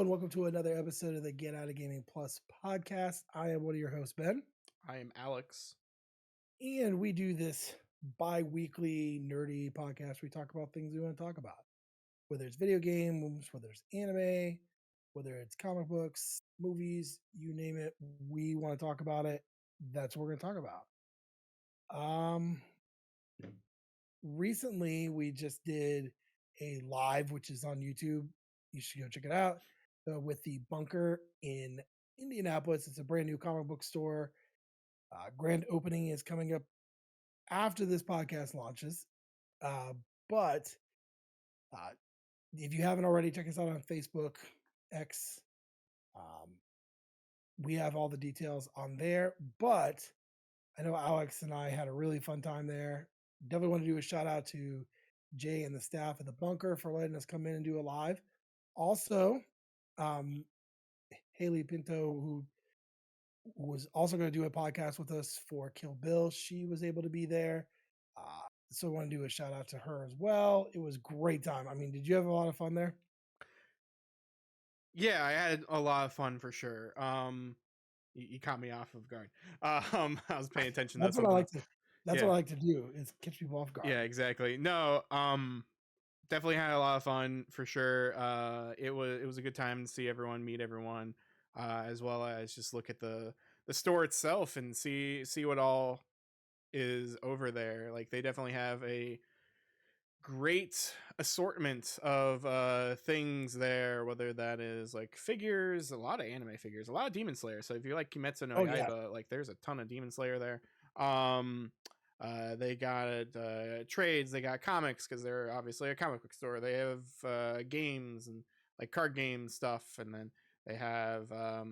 and welcome to another episode of the Get Out of Gaming Plus podcast. I am one of your hosts, Ben, I am Alex. and we do this bi-weekly nerdy podcast. We talk about things we want to talk about, whether it's video games, whether it's anime, whether it's comic books, movies, you name it. We want to talk about it. That's what we're going to talk about. Recently we just did a live, which is on YouTube. You should go check it out. With the Bunker in Indianapolis. It's a brand new comic book store. Grand opening is coming up after this podcast launches. But if you haven't already, check us out on Facebook, X. We have all the details on there. But I know Alex and I had a really fun time there. Definitely want to do a shout out to Jay and the staff at the Bunker for letting us come in and do a live. Also, Haley Pinto, who was also going to do a podcast with us for Kill Bill, she was able to be there. So I want to do a shout out to her as well. It was a great time. I mean, did you have a lot of fun there? Yeah, I had a lot of fun for sure. You caught me off of guard. I was paying attention. That's what I like to. That's what I like to do, is catch people off guard. Yeah, exactly. No, definitely had a lot of fun for sure. It was a good time to see everyone, meet everyone, as well as just look at the store itself and see what all is over there. Like, they definitely have a great assortment of things there, whether that is like figures, a lot of anime figures, a lot of Demon Slayer. So if you like Kimetsu no Yaiba, like there's a ton of Demon Slayer there. They got trades, they got comics, because they're obviously a comic book store. They have games and like card game stuff, and then they have a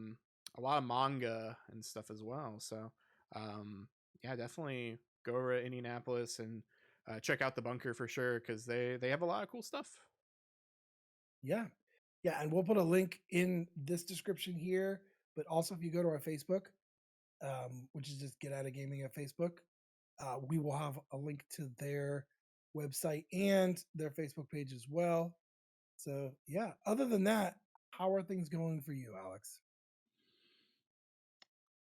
lot of manga and stuff as well. So yeah, definitely go over to Indianapolis and check out the Bunker for sure, because they have a lot of cool stuff. Yeah, and we'll put a link in this description here, but also if you go to our Facebook, which is just Get Out of Gaming at Facebook, we will have a link to their website and their Facebook page as well. So yeah, other than that, how are things going for you, Alex?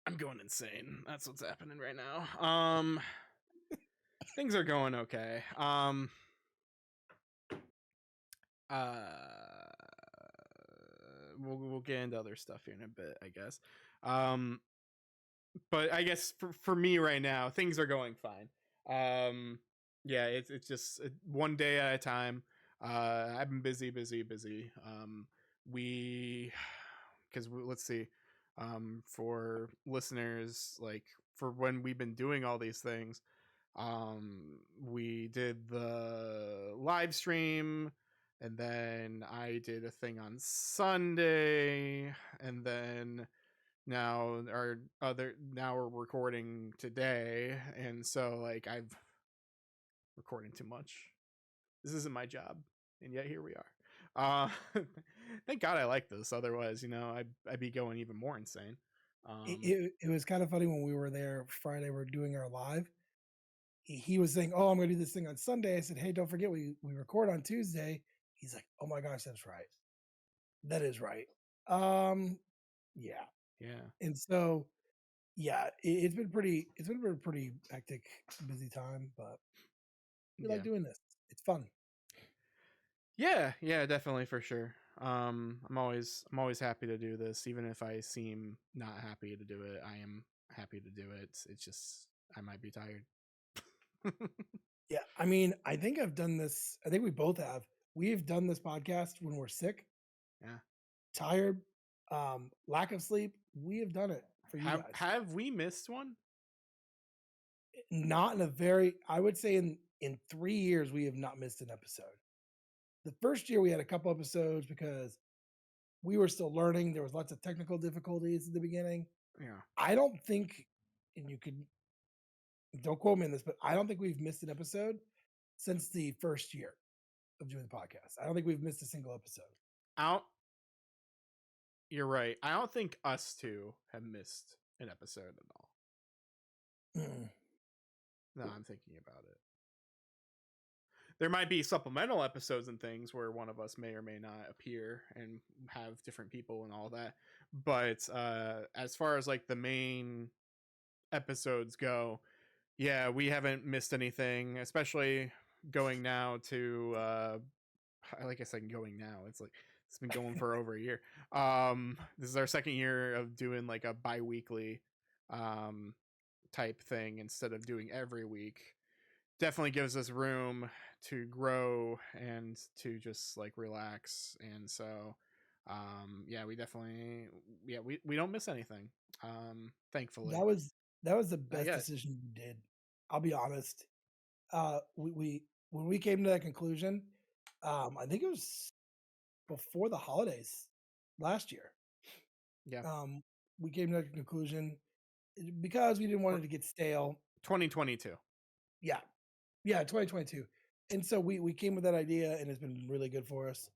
I'm going insane. That's what's happening right now. Things are going okay. We'll get into other stuff here in a bit, I guess. But I guess for me right now, things are going fine. Yeah, it's just one day at a time. I've been busy. Let's see, for listeners, like for when we've been doing all these things, we did the live stream, and then I did a thing on Sunday, and then now we're recording today, and so like I've recording too much. This isn't my job, and yet here we are. Thank God I like this, otherwise I'd be going even more insane. It was kind of funny when we were there Friday, we're doing our live. He was saying, "Oh, I'm going to do this thing on Sunday." I said, "Hey, don't forget we record on Tuesday." He's like, "Oh my gosh, that's right. That is right." Yeah. And so, yeah, it's been a pretty hectic, busy time, but we like doing this. It's fun. Yeah, definitely, for sure. I'm always happy to do this, even if I seem not happy to do it. I am happy to do it. It's just I might be tired. Yeah, I mean, I think I've done this. I think we both have. We've done this podcast when we're sick, tired, lack of sleep. We have done it for you guys. Have we missed one? Not in a very, I would say in 3 years, we have not missed an episode. The first year we had a couple episodes because we were still learning. There was lots of technical difficulties at the beginning. Yeah. I don't think, and don't quote me on this, but I don't think we've missed an episode since the first year of doing the podcast. I don't think we've missed a single episode. You're right. I don't think us two have missed an episode at all. No, I'm thinking about it. there might be supplemental episodes and things where one of us may or may not appear and have different people and all that. But as far as like the main episodes go, yeah, we haven't missed anything, especially going now to like I said, going now. It's like it's been going for over a year. This is our second year of doing like a bi-weekly um type thing instead of doing every week. Definitely gives us room to grow and to just like relax. And so yeah, we definitely, yeah, we don't miss anything. Thankfully. That was that was the Not best yet. decision you did. I'll be honest. We when we came to that conclusion, I think it was before the holidays last year. Yeah. Um, we came to that conclusion because we didn't want Or it to get stale. 2022. Yeah, yeah, 2022. And so we came with that idea, and it's been really good for us.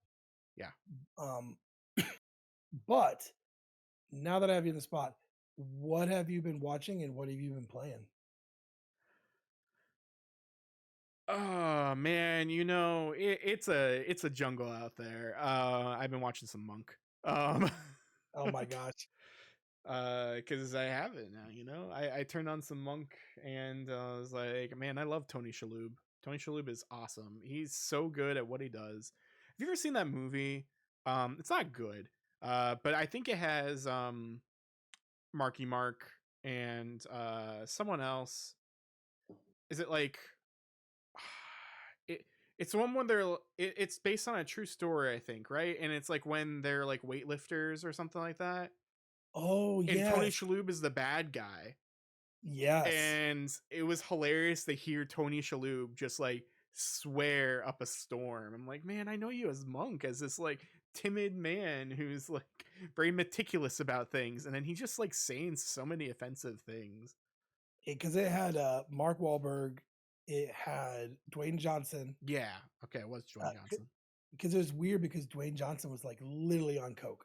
Yeah. Um, but now that I have you in the spot, what have you been watching and what have you been playing? Oh man, it's a jungle out there. I've been watching some Monk. Um Oh my gosh. because I have it now, I turned on some Monk and I was like, man, I love Tony Shalhoub. Tony Shalhoub is awesome. He's so good at what he does. Have you ever seen that movie? It's not good. But I think it has Marky Mark and someone else. Is it like it it's one when it's based on a true story, I think, right? And it's like when they're like weightlifters or something like that. Oh And Tony yes. Shalhoub is the bad guy. Yes. And it was hilarious to hear Tony Shalhoub just like swear up a storm. I'm like, man, I know you as Monk, as this like timid man who's like very meticulous about things, and then he's just like saying so many offensive things. Because it had Mark Wahlberg, it had Dwayne Johnson. Yeah, okay, it was Dwayne Johnson. Because it was weird because Dwayne Johnson was like literally on coke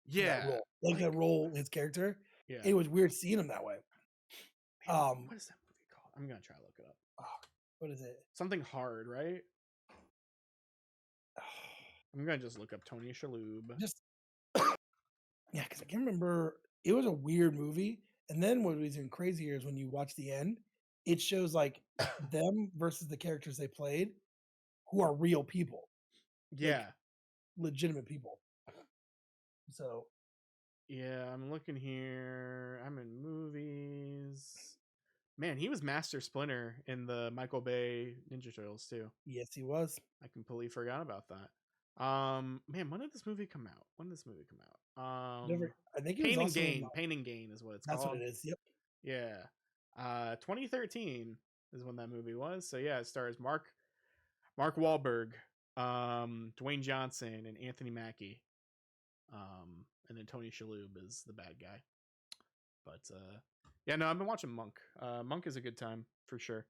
for that Yeah, role, like like that role, his character. yeah. It was weird seeing him that way. Man, Um, what is that movie called? I'm gonna try to look it up. oh, what is it? Something hard, right? I'm gonna just look up Tony Shalhoub. Just yeah, because I can't remember. It was a weird movie. And then what was even crazier is when you watch the end, it shows like them versus the characters they played, who are real people, like Yeah, legitimate people. So yeah. I'm looking here. I'm in movies. Man, he was Master Splinter in the Michael Bay Ninja Turtles too. yes, he was. I completely forgot about that. Man, when did this movie come out? When did this movie come out? Never. I think it was Pain and also in. Gain. Pain and Gain is what it's That's what called. it is. Yep. Yeah. 2013 is when that movie was. So yeah, it stars Mark Wahlberg, Dwayne Johnson, and Anthony Mackie. And then Tony Shalhoub is the bad guy. But yeah, no, I've been watching Monk. Monk is a good time for sure.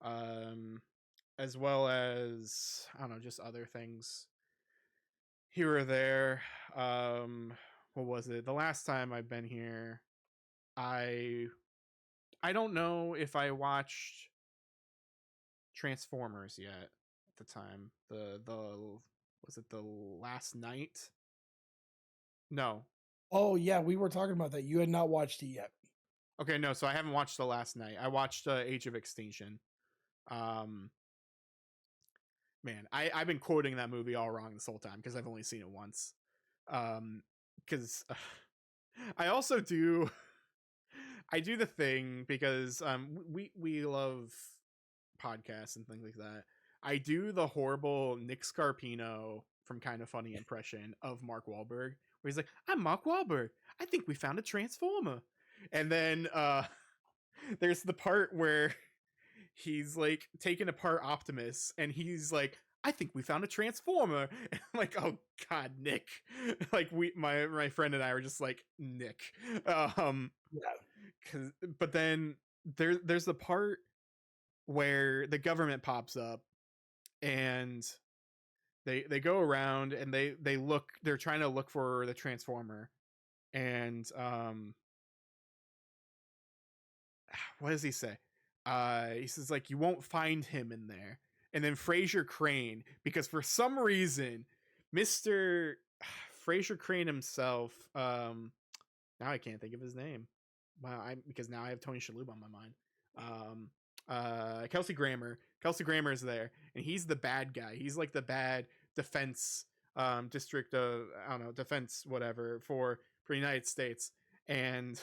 Um, as well as I don't know, just other things here or there. Um, what was it? The last time I've been here, I I don't know if I watched Transformers yet at the time. The was it the last night? No. Oh yeah, we were talking about that. You had not watched it yet. Okay, no. So I haven't watched the last night. I watched Age of Extinction. Um, man, I've been quoting that movie all wrong this whole time because I've only seen it once. Because I also do I do the thing because we love podcasts and things like that. I do the horrible Nick Scarpino from Kind of Funny impression of Mark Wahlberg, where he's like, "I'm Mark Wahlberg. I think we found a transformer," and then there's the part where he's like taking apart Optimus, and he's like, "I think we found a transformer." And I'm like, "Oh God, Nick!" Like my friend and I were just like, "Nick," um, Yeah. but then there's the part where the government pops up and they go around and they're trying to look for the transformer and what does he say? He says like, you won't find him in there. and then Fraser Crane, because for some reason, Mr. Fraser Crane himself, now I can't think of his name. Wow, because now I have Tony Shalhoub on my mind. Kelsey Grammer. Kelsey Grammer is there, and he's the bad guy. He's like the bad defense district of, I don't know, defense whatever for the United States. And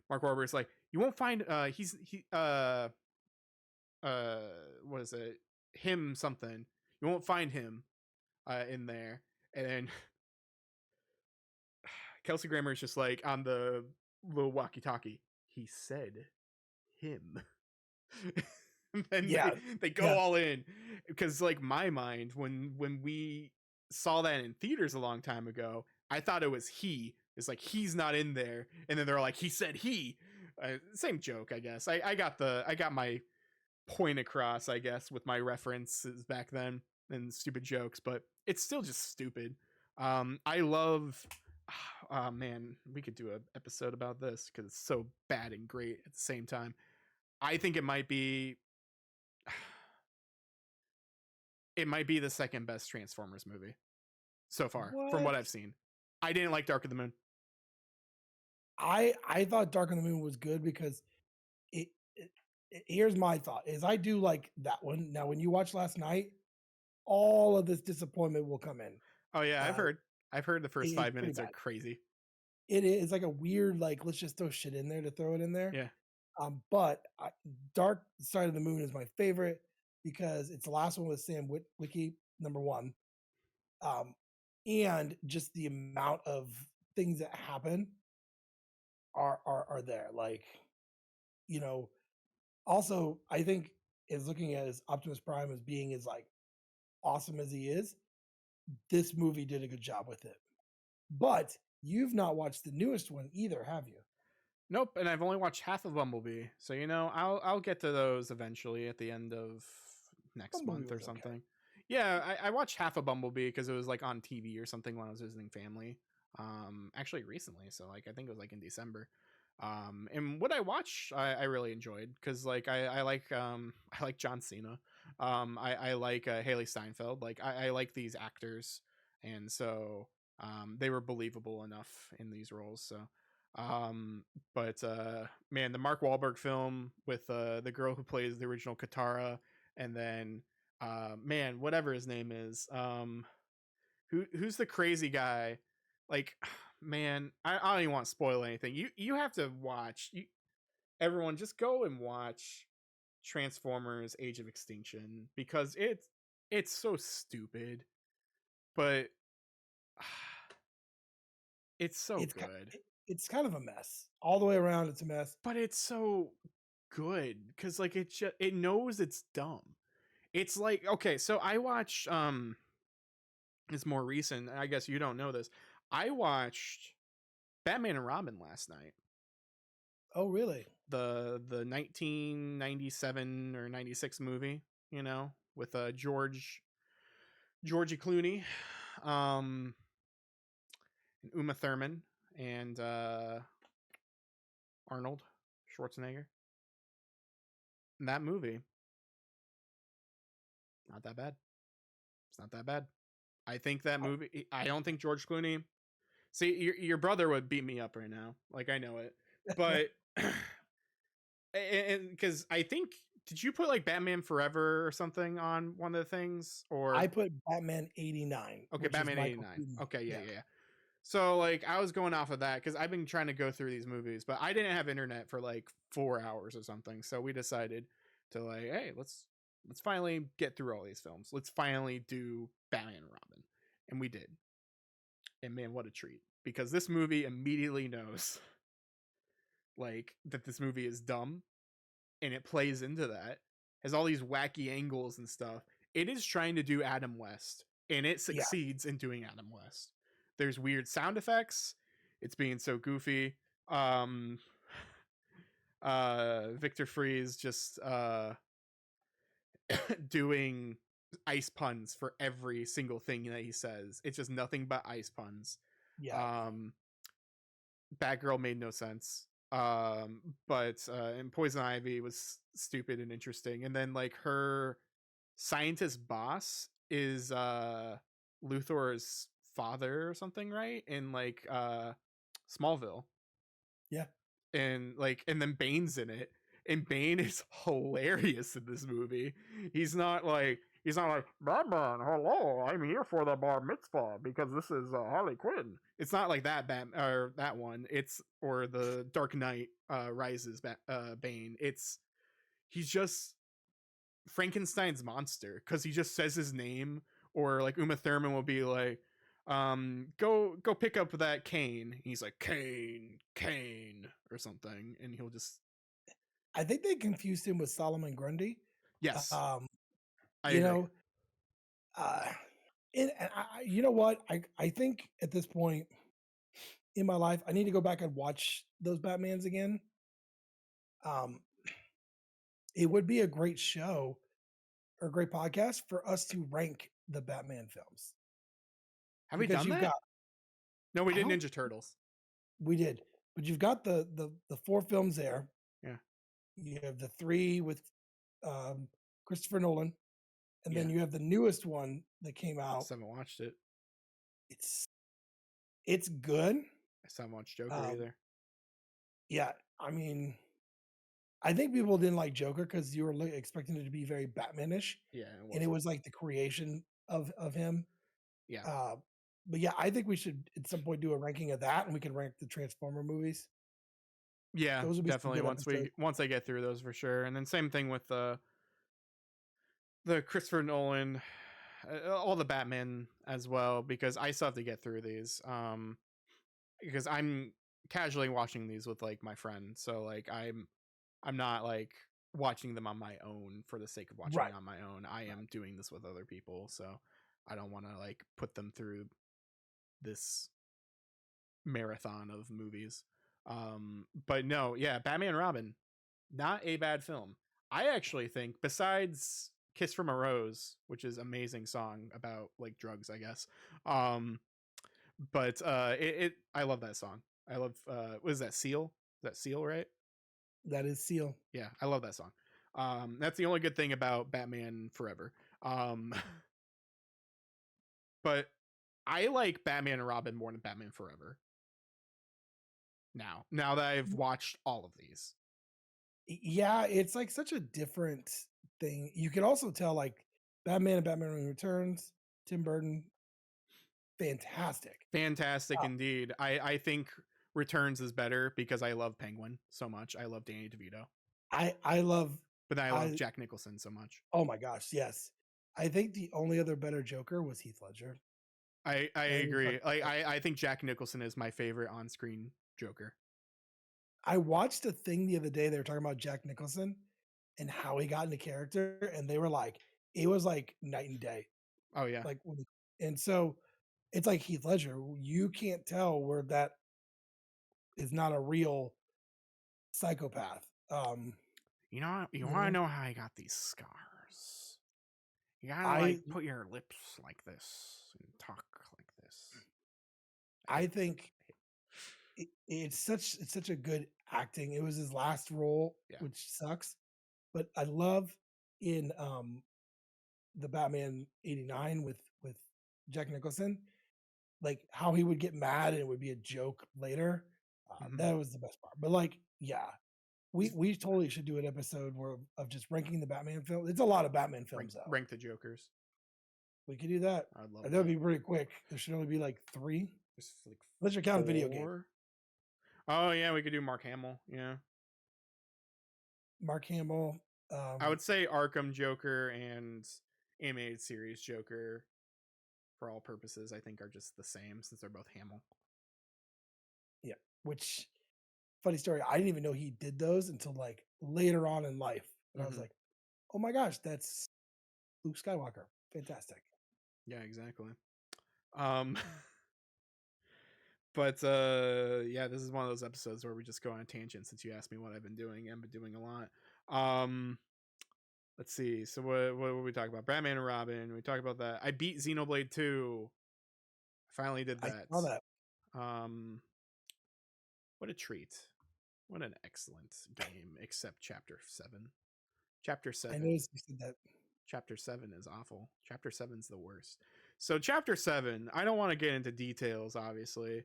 Mark Wahlberg's like, you won't find uh what is it, him something, you won't find him in there. And then Kelsey Grammer is just like on the little walkie talkie, he said him. And then Yeah, they go yeah. all in, because like my mind, when we saw that in theaters a long time ago, I thought it was he. It's like, he's not in there, and then they're like, he said he. Same joke, I guess. I got my point across, I guess, with my references back then and stupid jokes, but it's still just stupid. I love. Oh man, we could do an episode about this because it's so bad and great at the same time. I think it might be the second best Transformers movie so far from what What? I've seen. I didn't like Dark of the Moon. I thought Dark on the Moon was good because it, here's my thought is I do like that one. Now when you watch last night, all of this disappointment will come in. Oh yeah, Uh, I've heard the first it's five pretty minutes are bad. crazy. It is like a weird, like, let's just throw shit in there to throw it in there. Yeah. But Dark Side of the Moon is my favorite because it's the last one with Sam Witwicky, number one. And just the amount of things that happen are there. Like, you know, also I think is looking at his Optimus Prime as being as like awesome as he is, this movie did a good job with it. But you've not watched the newest one either, have you? Nope, and I've only watched half of Bumblebee, so I'll get to those eventually at the end of next Bumblebee month or was okay. something. Yeah, I watched half of Bumblebee because it was like on TV or something when I was visiting family. Actually recently, so like I think it was like in December. And what I watched, I really enjoyed because like I like I like John Cena. I like Haley Steinfeld. Like I like these actors, and so they were believable enough in these roles. So but man, the Mark Wahlberg film with the girl who plays the original Katara, and then man, whatever his name is, who's the crazy guy? Like, man, I don't even want to spoil anything. You have to watch. Everyone, just go and watch Transformers: Age of Extinction because it's so stupid, but it's so It's good. it's kind of a mess all the way around. It's a mess. But it's so good because like it knows it's dumb. It's like, okay, so I watched it's more recent. I guess you don't know this. I watched Batman and Robin last night. Oh, really? The 1997 or 96 movie, with Georgie Clooney, um and Uma Thurman, and Arnold Schwarzenegger. And that movie, not that bad. It's not that bad. I think that movie. I don't think George Clooney. See, your brother would beat me up right now. Like I know it, but and because I think, did you put like Batman Forever or something on one of the things, or I put Batman 89, okay, which is Batman Michael 89. Keaton. Okay, yeah, Yeah. yeah, yeah. So like I was going off of that because I've been trying to go through these movies, but I didn't have internet for like 4 hours or something. So we decided to like, hey, let's finally get through all these films. Let's finally do Batman and Robin, and we did. And man, what a treat! Because this movie immediately knows like that this movie is dumb, and it plays into that. Has all these wacky angles and stuff. It is trying to do Adam West, and it Yeah. succeeds in doing Adam West. There's weird sound effects. It's being so goofy. Um Victor Freeze just doing ice puns for every single thing that he says. It's just nothing but ice puns. Yeah. Um Batgirl made no sense. But and Poison Ivy was stupid and interesting. And then like scientist boss is Luthor's father or something, right? In like Smallville. Yeah. And like and then Bane's in it. And Bane is hilarious in this movie. He's not like Batman. Hello, I'm here for the bar mitzvah because this is Harley Quinn. It's not like that or that one. It's or the Dark Knight Rises Bane. He's just Frankenstein's monster because he just says his name, or like Uma Thurman will be like, go pick up that cane. He's like Kane or something, and he'll just I think they confused him with Solomon Grundy. yes, Um, I you agree. know, uh, and you know what? I think at this point in my life, I need to go back and watch those Batmans again. Um, it would be a great show or a great podcast for us to rank the Batman films Have we because done you've that? got No, we I did don't Ninja Turtles. we did, but you've got the four films there. Yeah, You have the three with um, Christopher Nolan, and yeah. then you have the newest one that came I out. still haven't watched it. It's it's good. I still haven't watched Joker Um, either. yeah, I mean, I think people didn't like Joker because you were expecting it to be very Batmanish, Yeah, it and it wasn't. was like the creation of him. Yeah, Uh, but yeah, I think we should at some point do a ranking of that, and we can rank the Transformer movies. yeah, Those would be some definitely. good episodes. Once I get through those for sure, and then same thing with the Christopher Nolan, all the Batman as well, because I still have to get through these. Because I'm casually watching these with like my friend, so like I'm not like watching them on my own for the sake of watching Right, it on my own. I right. am doing this with other people, so I don't want to like put them through this marathon of movies. But no, yeah, Batman and Robin, not a bad film. I actually think besides Kiss from a Rose, which is amazing song about like drugs, I guess. Um, but I love that song. I love what is that Seal? Is that Seal, right? That is Seal. Yeah, I love that song. That's the only good thing about Batman Forever. Um, but I like Batman and Robin more than Batman Forever now that I've watched all of these. Yeah, it's like such a different thing. You can also tell like Batman and Batman Returns, Tim Burton, fantastic. Fantastic Uh, indeed. I think Returns is better because I love Penguin so much. I love Danny DeVito, I love but then I love I Jack Nicholson so much. oh my gosh, yes. I think the only other better Joker was Heath Ledger. I And we agree. talked Like about that. I think Jack Nicholson is my favorite on screen Joker. I watched a thing the other day. They were talking about Jack Nicholson and how he got into character, and they were like, it was like night and day. Oh yeah. Like, and so it's like Heath Ledger. You can't tell where that is not a real psychopath. You You want to know, know how I got these scars? You gotta like I put your lips like this and talk like this. I I hate think it's such a good acting. It was his last role, yeah. which sucks. But I love in the Batman '89 with Jack Nicholson, like how he would get mad and it would be a joke later. Mm-hmm. That was the best part. But like, yeah, we totally should do an episode where of just ranking the Batman film. It's a lot of Batman films though. Rank the Jokers. We could do that. I'd love And that would that. be pretty quick. There should only be like three, There's like unless you're counting video game. 4. Oh yeah, we could do Mark Hamill. Yeah, Mark Hamill. I Um, would say Arkham Joker and animated series Joker, for all purposes, I think are just the same since they're both Hamill. yeah. Which funny story. I didn't even know he did those until like later on in life, and I was Mm-hmm. like, oh my gosh, that's Luke Skywalker. Fantastic. Yeah, exactly. Um, but yeah, this is one of those episodes where we just go on a tangent since you asked me what I've been doing. I've been doing a lot. Um, let's see. So what we talk about? Batman and Robin. We talked about that. I beat Xenoblade 2. I finally did I that. saw that. Um, what a treat. What an excellent game, except chapter 7. Chapter I 7. noticed you said that. Chapter 7 is awful. Chapter 7's the worst. So chapter 7, I don't want to get into details, obviously.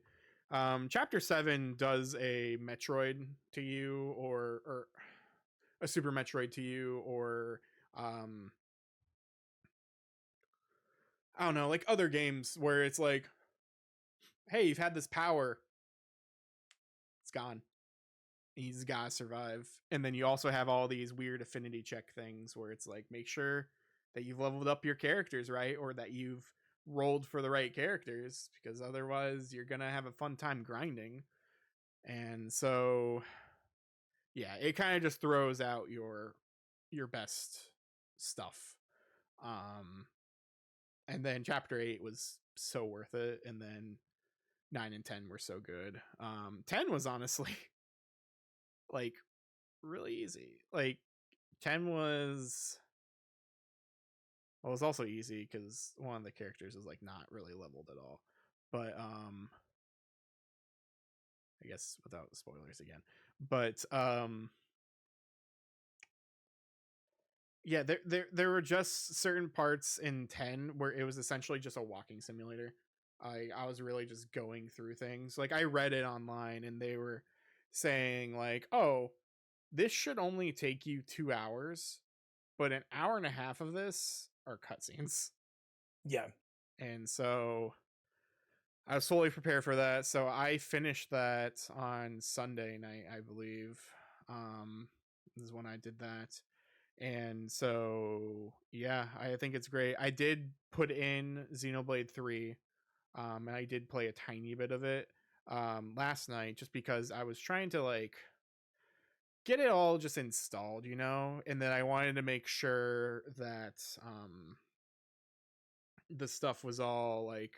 Chapter 7 does a Metroid to you, or a Super Metroid to you, or um I don't know, like other games where it's like, hey, you've had this power, it's gone. You just gotta survive. And then you also have all these weird affinity check things where it's like, make sure that you've leveled up your characters right, or that you've rolled for the right characters, because otherwise you're gonna have a fun time grinding. And so yeah, it kind of just throws out your best stuff. Um and then chapter 8 was so worth it, and then 9 and 10 were so good. 10 was honestly like really easy. Like 10 was, well, it was also easy because one of the characters is like not really leveled at all. But I guess without spoilers again. But yeah, there were just certain parts in 10 where it was essentially just a walking simulator. I was really just going through things. Like I read it online and they were saying like, "Oh, this should only take you 2 hours, but an hour and a half of this are cutscenes." Yeah. And so I was fully prepared for that. So I finished that on Sunday night, I believe. This is when I did that. And so yeah, I think it's great. I did put in Xenoblade 3, and I did play a tiny bit of it last night just because I was trying to like get it all just installed, you know, and then I wanted to make sure that the stuff was all like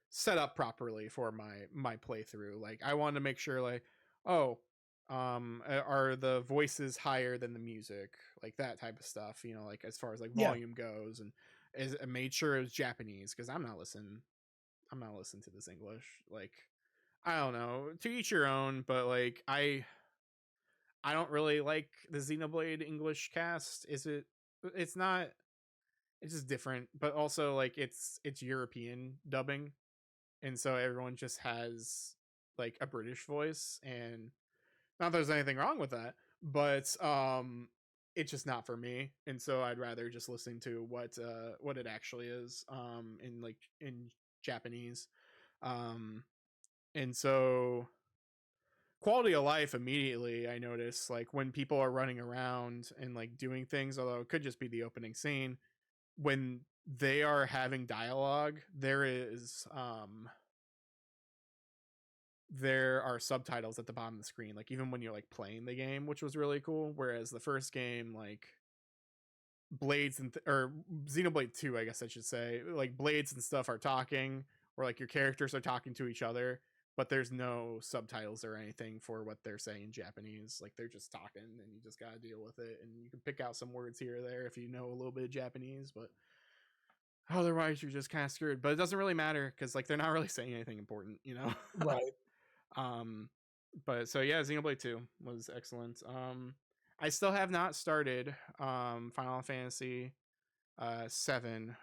set up properly for my playthrough. Like I wanted to make sure like, oh, are the voices higher than the music, like that type of stuff, you know, like as far as like Yeah. volume goes, and I made sure it was Japanese because I'm not listening to this English. Like I don't know, to each your own, but like I don't really like the Xenoblade English cast. It's not, it's just different, but also like it's European dubbing, and so everyone just has like a British voice, and not that there's anything wrong with that, but it's just not for me, and so I'd rather just listen to what it actually is in like in Japanese. Um and so quality of life immediately I notice, like when people are running around and like doing things, although it could just be the opening scene, when they are having dialogue, there are subtitles at the bottom of the screen, like even when you're like playing the game, which was really cool. Whereas the first game, like Blades or Xenoblade 2, I guess I should say, like Blades and stuff are talking, or like your characters are talking to each other, but there's no subtitles or anything for what they're saying in Japanese. Like they're just talking and you just got to deal with it, and you can pick out some words here or there if you know a little bit of Japanese, but otherwise you're just kind of screwed. But it doesn't really matter because like they're not really saying anything important, you know. Right. um but so yeah, Xenoblade 2 was excellent. I still have not started Final Fantasy 7.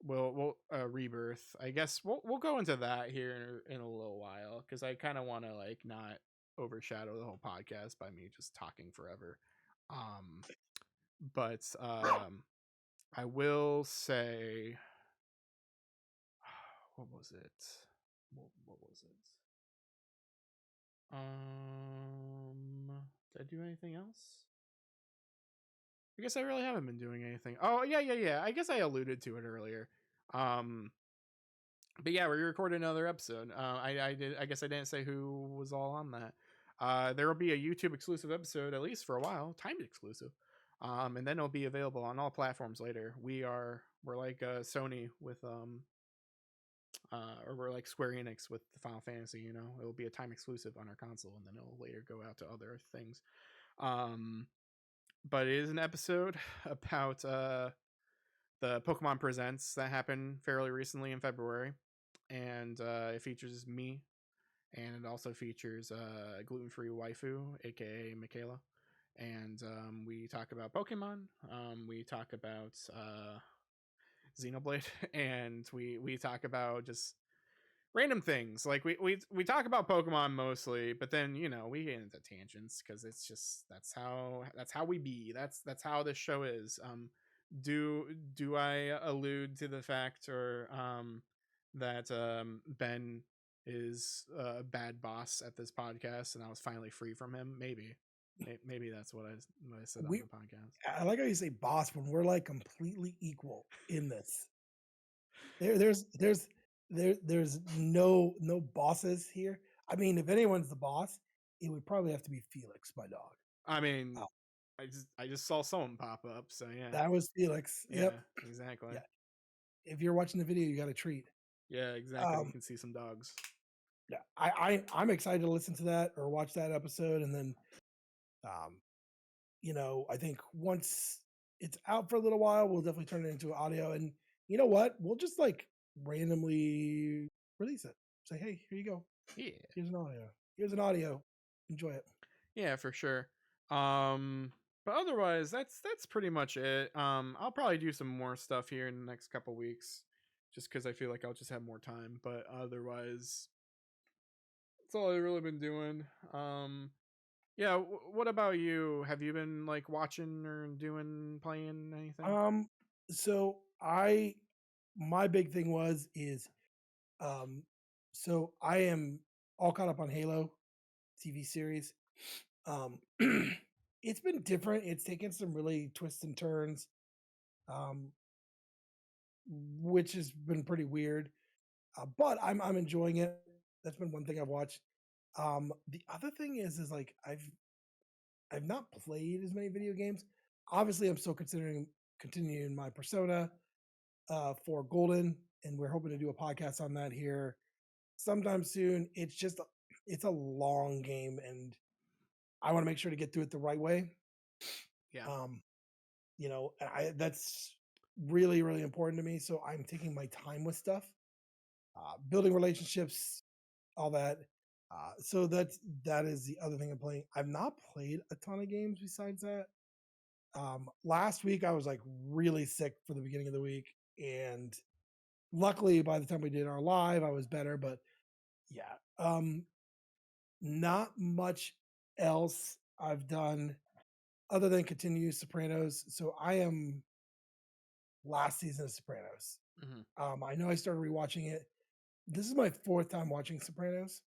We'll Rebirth, I guess. We'll go into that here in a little while, because I kind of want to like not overshadow the whole podcast by me just talking forever. um but I will say, what was it? What was it? Did I do anything else? I guess I really haven't been doing anything. Oh yeah. I guess I alluded to it earlier. Um, but yeah, we recorded another episode. I did. I guess I didn't say who was all on that. There will be a YouTube exclusive episode, at least for a while, timed exclusive. And then it'll be available on all platforms later. We're like Sony with or we're like Square Enix with the Final Fantasy. You know, it'll be a time exclusive on our console, and then it'll later go out to other things. Um, but it is an episode about the Pokemon Presents that happened fairly recently in February, and it features me, and it also features gluten-free waifu, aka Michaela, and we talk about Pokemon. We talk about Xenoblade, and we talk about just random things. Like we talk about Pokemon mostly, but then we get into tangents because it's just that's how we be. That's how this show is. Do I allude to the fact or that Ben is a bad boss at this podcast, and I was finally free from him? Maybe that's what I said on We the podcast. I like how you say boss when we're like completely equal in this. There's no bosses here. I mean, if anyone's the boss, it would probably have to be Felix, my dog. I mean, Uh, I just saw someone pop up, so yeah, that was Felix. yeah, Yep. exactly. Yeah. If you're watching the video, you got a treat. Yeah, exactly. You Um, can see some dogs. yeah, I'm excited to listen to that or watch that episode, and then um, I think once it's out for a little while, we'll definitely turn it into audio. And you know what? We'll just like randomly release it. Say, hey, here you go. Yeah. Here's an audio. Here's an audio. Enjoy it. Yeah, for sure. Um but otherwise that's pretty much it. I'll probably do some more stuff here in the next couple weeks just cuz I feel like I'll just have more time, but otherwise that's all I've really been doing. Yeah, what about you? Have you been like watching or doing playing anything? Um, so I my big thing is um so I am all caught up on Halo TV series. Um it's been different. It's taken some really twists and turns, um, which has been pretty weird. But I'm enjoying it. That's been one thing I've watched. The other thing is like I've not played as many video games. Obviously, I'm still considering continuing my Persona for Golden, and we're hoping to do a podcast on that here sometime soon. It's a long game, and I want to make sure to get through it the right way. Yeah. Um, and that's really really important to me. So I'm taking my time with stuff, building relationships, all that. So that is the other thing I'm playing. I've not played a ton of games besides that. Last week I was like really sick for the beginning of the week, and luckily by the time we did our live, I was better. But yeah, not much else I've done other than continue Sopranos. So I am last season of Sopranos. Hmm. I know I started rewatching it. This is my fourth time watching Sopranos.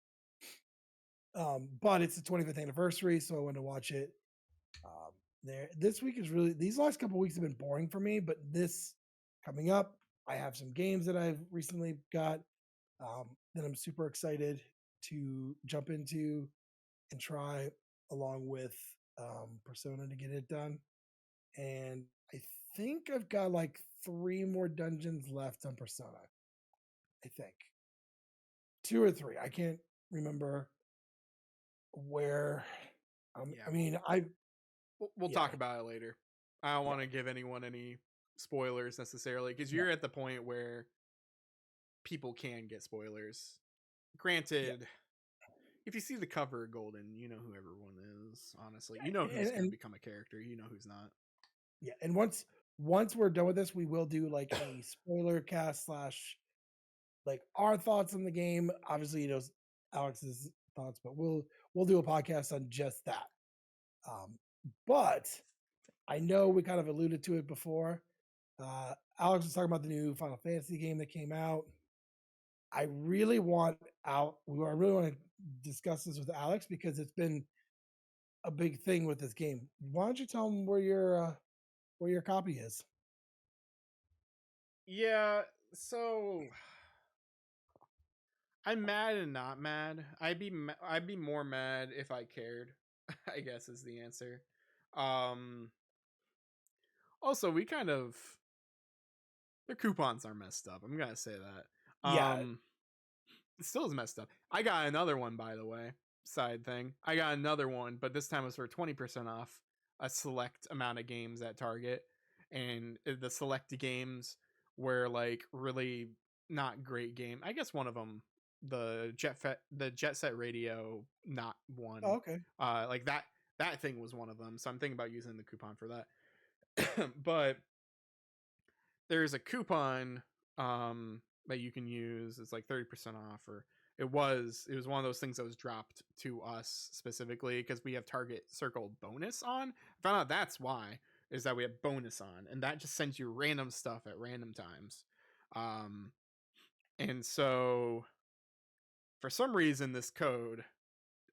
But it's the 25th anniversary, so I went to watch it. This week is really these last couple weeks have been boring for me, but this coming up, I have some games that I've recently got that I'm super excited to jump into and try along with Persona to get it done. And I think I've got like 3 more dungeons left on Persona. I think 2 or 3. I can't remember where. Yeah. I mean, I We'll yeah, talk about it later. I don't yeah, want to give anyone any spoilers necessarily because yeah, you're at the point where people can get spoilers. yeah, Granted, if you see the cover of Golden, you know who everyone is. Honestly, you know yeah. who's going to And become a character. You know who's not. yeah, and once we're done with this, we will do like a spoiler cast slash like our thoughts on the game. Obviously, Alex's thoughts, but we'll do a podcast on just that. Um, but I know we kind of alluded to it before. Alex was talking about the new Final Fantasy game that came out. I really want out. I really want to discuss this with Alex because it's been a big thing with this game. Why don't you tell him where your copy is? Yeah. So I'm mad and not mad. I'd be more mad if I cared. I guess is the answer. Um. Also, we kind of their coupons are messed up. I'm gonna say that. Yeah. It still is messed up. I got another one, by the way. Side thing. I got another one, but this time it was for 20% off a select amount of games at Target. And the select games were like really not great game. I guess one of them, the Jet Set Radio, not Oh, one. okay. Like that. That thing was one of them, so I'm thinking about using the coupon for that. But there's a coupon that you can use. It's like 30% off, or it was one of those things that was dropped to us specifically because we have Target Circle bonus on. I found out that's why, is that we have bonus on, and that just sends you random stuff at random times. Um and so for some reason this code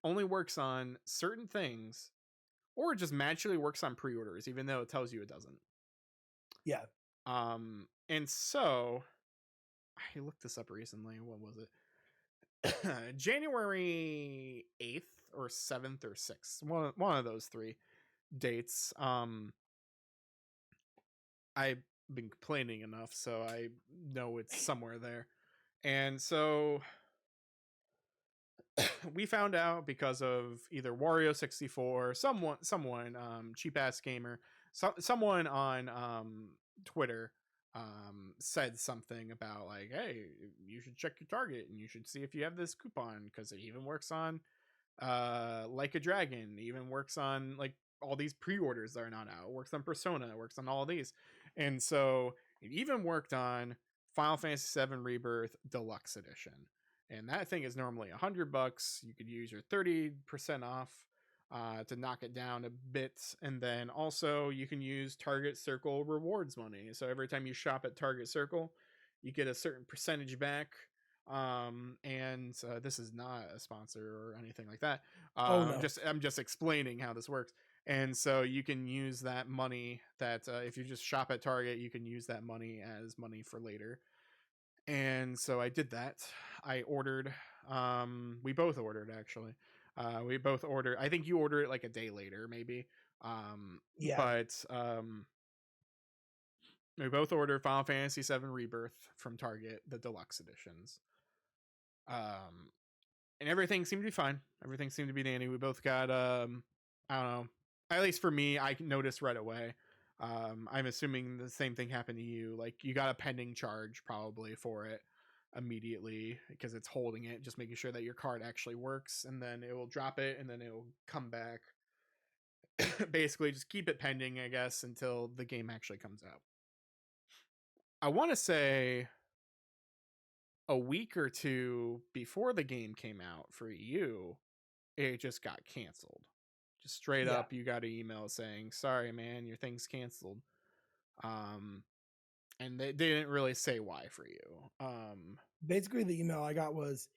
only works on certain things, or it just magically works on pre-orders even though it tells you it doesn't. Yeah. And so I looked this up recently. What was it? January 8th or 7th or 6th. One of those three dates. I've been complaining enough, so I know it's somewhere there. And so we found out because of either Wario64, someone, cheap ass gamer, someone on Twitter said something about like, hey, you should check your Target and you should see if you have this coupon because it even works on Like a Dragon, it even works on like all these pre-orders that are not out. It works on Persona, it works on all of these. And so it even worked on Final Fantasy VII Rebirth Deluxe Edition, and that thing is normally $100. You could use your 30% off to knock it down a bit, and then also you can use Target Circle rewards money. So every time you shop at Target Circle, you get a certain percentage back. And this is not a sponsor or anything like that. Oh no. I'm just explaining how this works. And so you can use that money that if you just shop at Target, you can use that money as money for later. And so I did that. I ordered. We both ordered actually. We both ordered. I think you ordered it like a day later, maybe. Yeah. But we both ordered Final Fantasy VII Rebirth from Target, the deluxe editions. And everything seemed to be fine. Everything seemed to be dandy. We both got I don't know. At least for me, I noticed right away. I'm assuming the same thing happened to you. Like you got a pending charge probably for it immediately because it's holding it, just making sure that your card actually works, and then it will drop it, and then it will come back. Basically, just keep it pending, I guess, until the game actually comes out. I want to say a week or two before the game came out for you, it just got canceled. Just straight Yeah. up, you got an email saying, "Sorry, man, your thing's canceled." And they didn't really say why for you. Basically, the email I got was,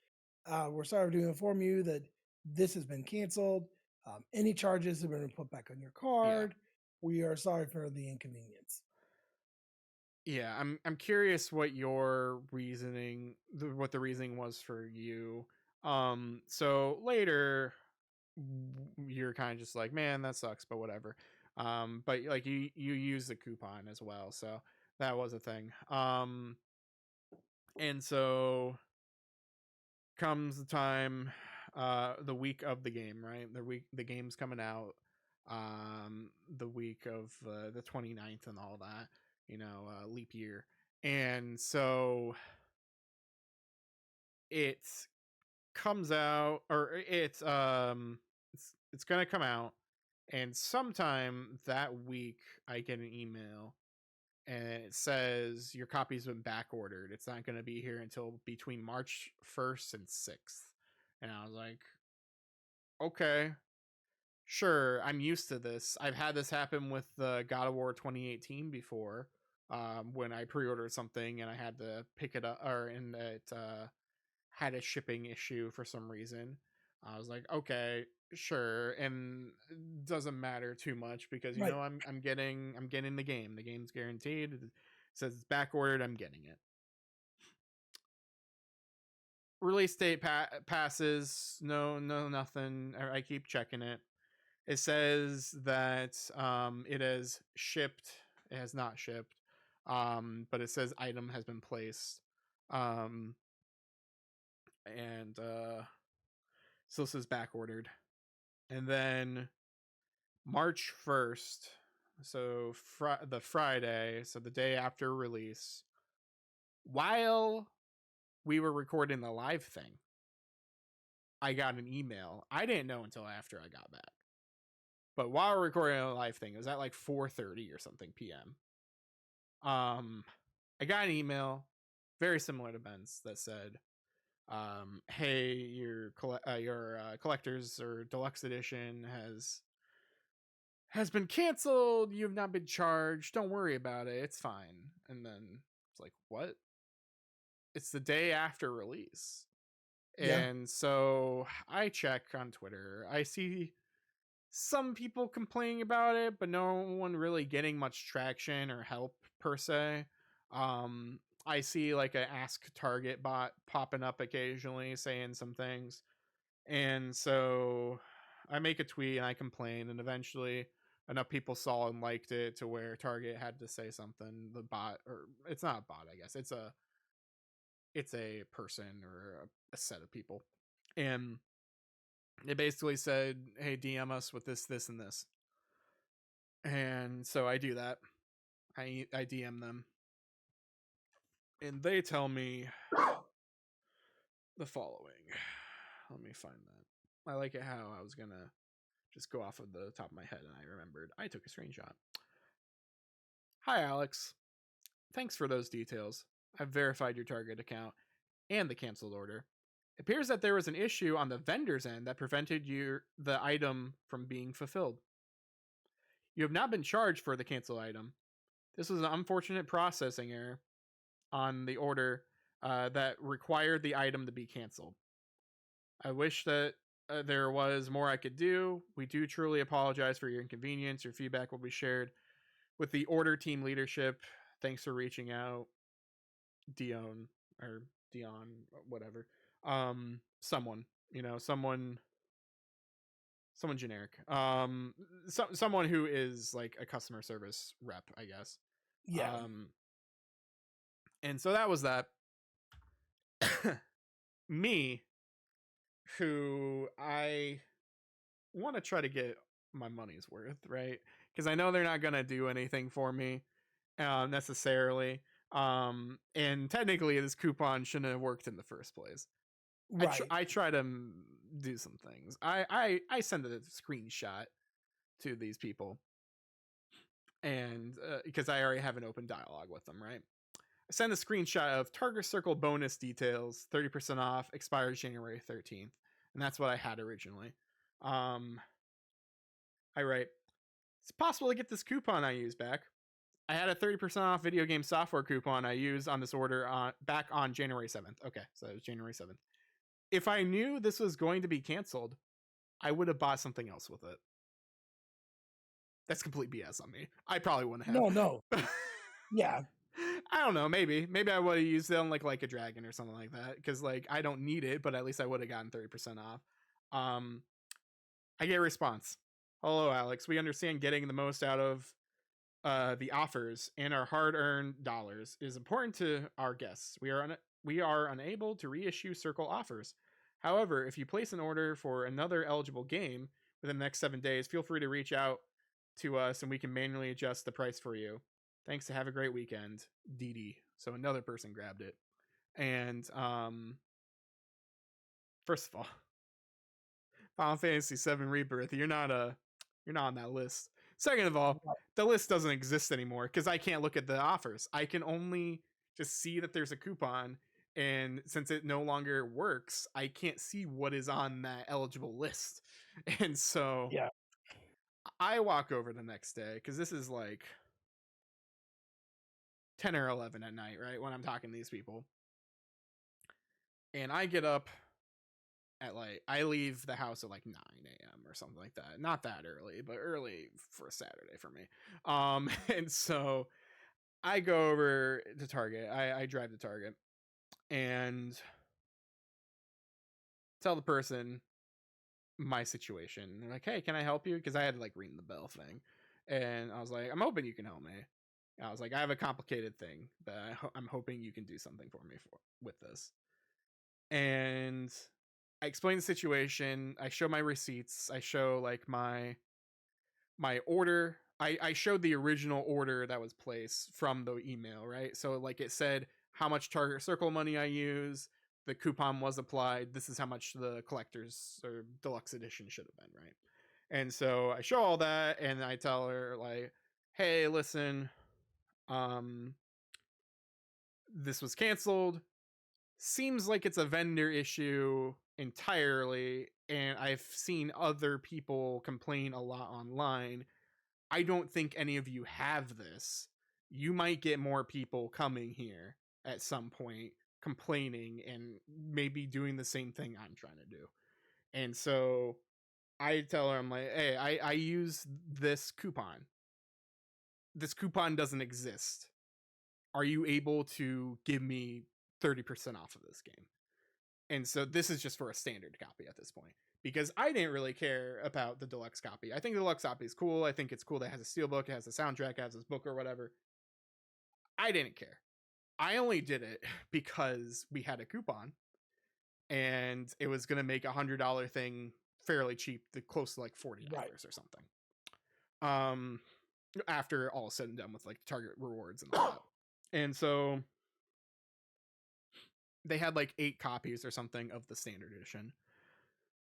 "We're sorry to inform you that this has been canceled. Any charges have been put back on your Yeah, card. We are sorry for the inconvenience." yeah. I'm curious what your reasoning, what the reasoning was for you. So later, you're kind of just like, man, that sucks, but whatever. But like you use the coupon as well, so that was a thing. And so comes the time, the week of the game, right? The game's coming out, the week of the 29th and all that, leap year. And so it comes out, or it's gonna come out, and sometime that week I get an email and it says your copy's been back ordered. It's not going to be here until between March 1st and 6th. And I was like, okay, sure. I'm used to this. I've had this happen with the God of War 2018 before, when I pre-ordered something and I had to pick it up, or and it had a shipping issue for some reason. I was like, okay, sure, and it doesn't matter too much because Right. I'm getting the game. The game's guaranteed. It says it's back ordered. I'm getting it. Release date passes. No, nothing. I keep checking it. It says that it has shipped. It has not shipped. But it says item has been placed. And still says back ordered. And then March 1st, so the Friday, so the day after release, while we were recording the live thing, I got an email. I didn't know until after I got back. But while we're recording a live thing, it was at like 4:30 or something p.m. I got an email very similar to Ben's that said, "Hey, your collector's or deluxe edition has been canceled. You have not been charged. Don't worry about it. It's fine." And then it's like, what? It's the day after release. Yeah. And so I check on Twitter. I see some people complaining about it, but no one really getting much traction or help per se. I see like a Ask Target bot popping up occasionally saying some things. And so I make a tweet and I complain, and eventually enough people saw and liked it to where Target had to say something. The bot, or it's not a bot, I guess. It's a person or a set of people. And it basically said, "Hey, DM us with this, this, and this." And so I do that. I DM them, and they tell me the following. Let me find that. I like it how I was gonna just go off of the top of my head, and I remembered I took a screenshot. "Hi, Alex. Thanks for those details. I've verified your Target account and the canceled order. It appears that there was an issue on the vendor's end that prevented the item from being fulfilled. You have not been charged for the canceled item. This was an unfortunate processing error on the order that required the item to be canceled. I wish that there was more I could do. We do truly apologize for your inconvenience. Your feedback will be shared with the order team leadership. Thanks for reaching out, Dion or Dion, whatever. Someone, someone generic. Someone who is like a customer service rep, I guess. Yeah. And so that was that. Me, who I want to try to get my money's worth, right? Because I know they're not gonna do anything for me necessarily. And technically, this coupon shouldn't have worked in the first place. Right. I try to do some things. I send a screenshot to these people, and because I already have an open dialogue with them, right? I send a screenshot of Target Circle bonus details, 30% off, expires January 13th, and that's what I had originally. I write, "It's possible to get this coupon I used back. I had a 30% off video game software coupon I used on this order back on January 7th. Okay, so it was January 7th. If I knew this was going to be canceled, I would have bought something else with it." That's complete BS on me. I probably wouldn't have. No. Yeah. I don't know. Maybe I would have used it on like a dragon or something like that, because like I don't need it, but at least I would have gotten 30% off. I get a response. "Hello, Alex. We understand getting the most out of the offers and our hard-earned dollars is important to our guests. We are unable to reissue Circle offers. However, if you place an order for another eligible game within the next 7 days, feel free to reach out to us and we can manually adjust the price for you. Thanks, to have a great weekend, DD." So another person grabbed it. And first of all, Final Fantasy VII Rebirth, you're not on that list. Second of all, the list doesn't exist anymore because I can't look at the offers. I can only just see that there's a coupon, and since it no longer works, I can't see what is on that eligible list. And so Yeah. I walk over the next day, because this is like 10 or 11 at night, right, when I'm talking to these people. And I get up at I leave the house at like 9 a.m. or something like that. Not that early, but early for a Saturday for me. And so I go over to Target. I drive to Target and tell the person my situation. They're like, "Hey, can I help you?" Because I had to like ring the bell thing. And I was like, "I'm hoping you can help me." I was like, "I have a complicated thing that I'm hoping you can do something for me with this." And I explain the situation. I show my receipts. I show like my order. I showed the original order that was placed from the email, right? So like it said how much Target Circle money I use. The coupon was applied. This is how much the collector's or deluxe edition should have been, right? And so I show all that and I tell her like, "Hey, listen, um this was canceled. Seems like it's a vendor issue entirely, and I've seen other people complain a lot online. I don't think any of you have this. You might get more people coming here at some point complaining and maybe doing the same thing I'm trying to do." And so I tell her, I'm like, "Hey, I use this coupon. This coupon doesn't exist. Are you able to give me 30% off of this game?" And so this is just for a standard copy at this point, because I didn't really care about the deluxe copy. I think the deluxe copy is cool. I think it's cool that it has a steelbook, it has a soundtrack, it has this book or whatever. I didn't care. I only did it because we had a coupon and it was going to make $100 thing fairly cheap, close to like $40 Right. or something. Um, After all said and done with like Target rewards and all that. And so they had like 8 copies or something of the standard edition.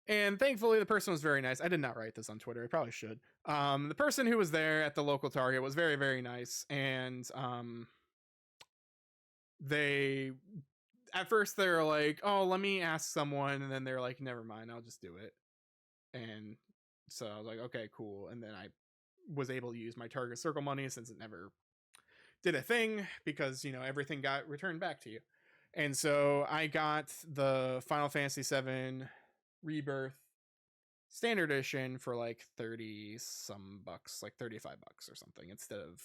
And thankfully, the person was very nice. I did not write this on Twitter. I probably should. The person who was there at the local Target was very, very nice. And they, at first, they were like, "Oh, let me ask someone." And then they're like, "Never mind, I'll just do it." And so I was like, "Okay, cool." And then I was able to use my Target Circle money since it never did a thing, because, everything got returned back to you. And so I got the Final Fantasy VII Rebirth standard edition for like 30 some bucks, like 35 bucks or something, instead of,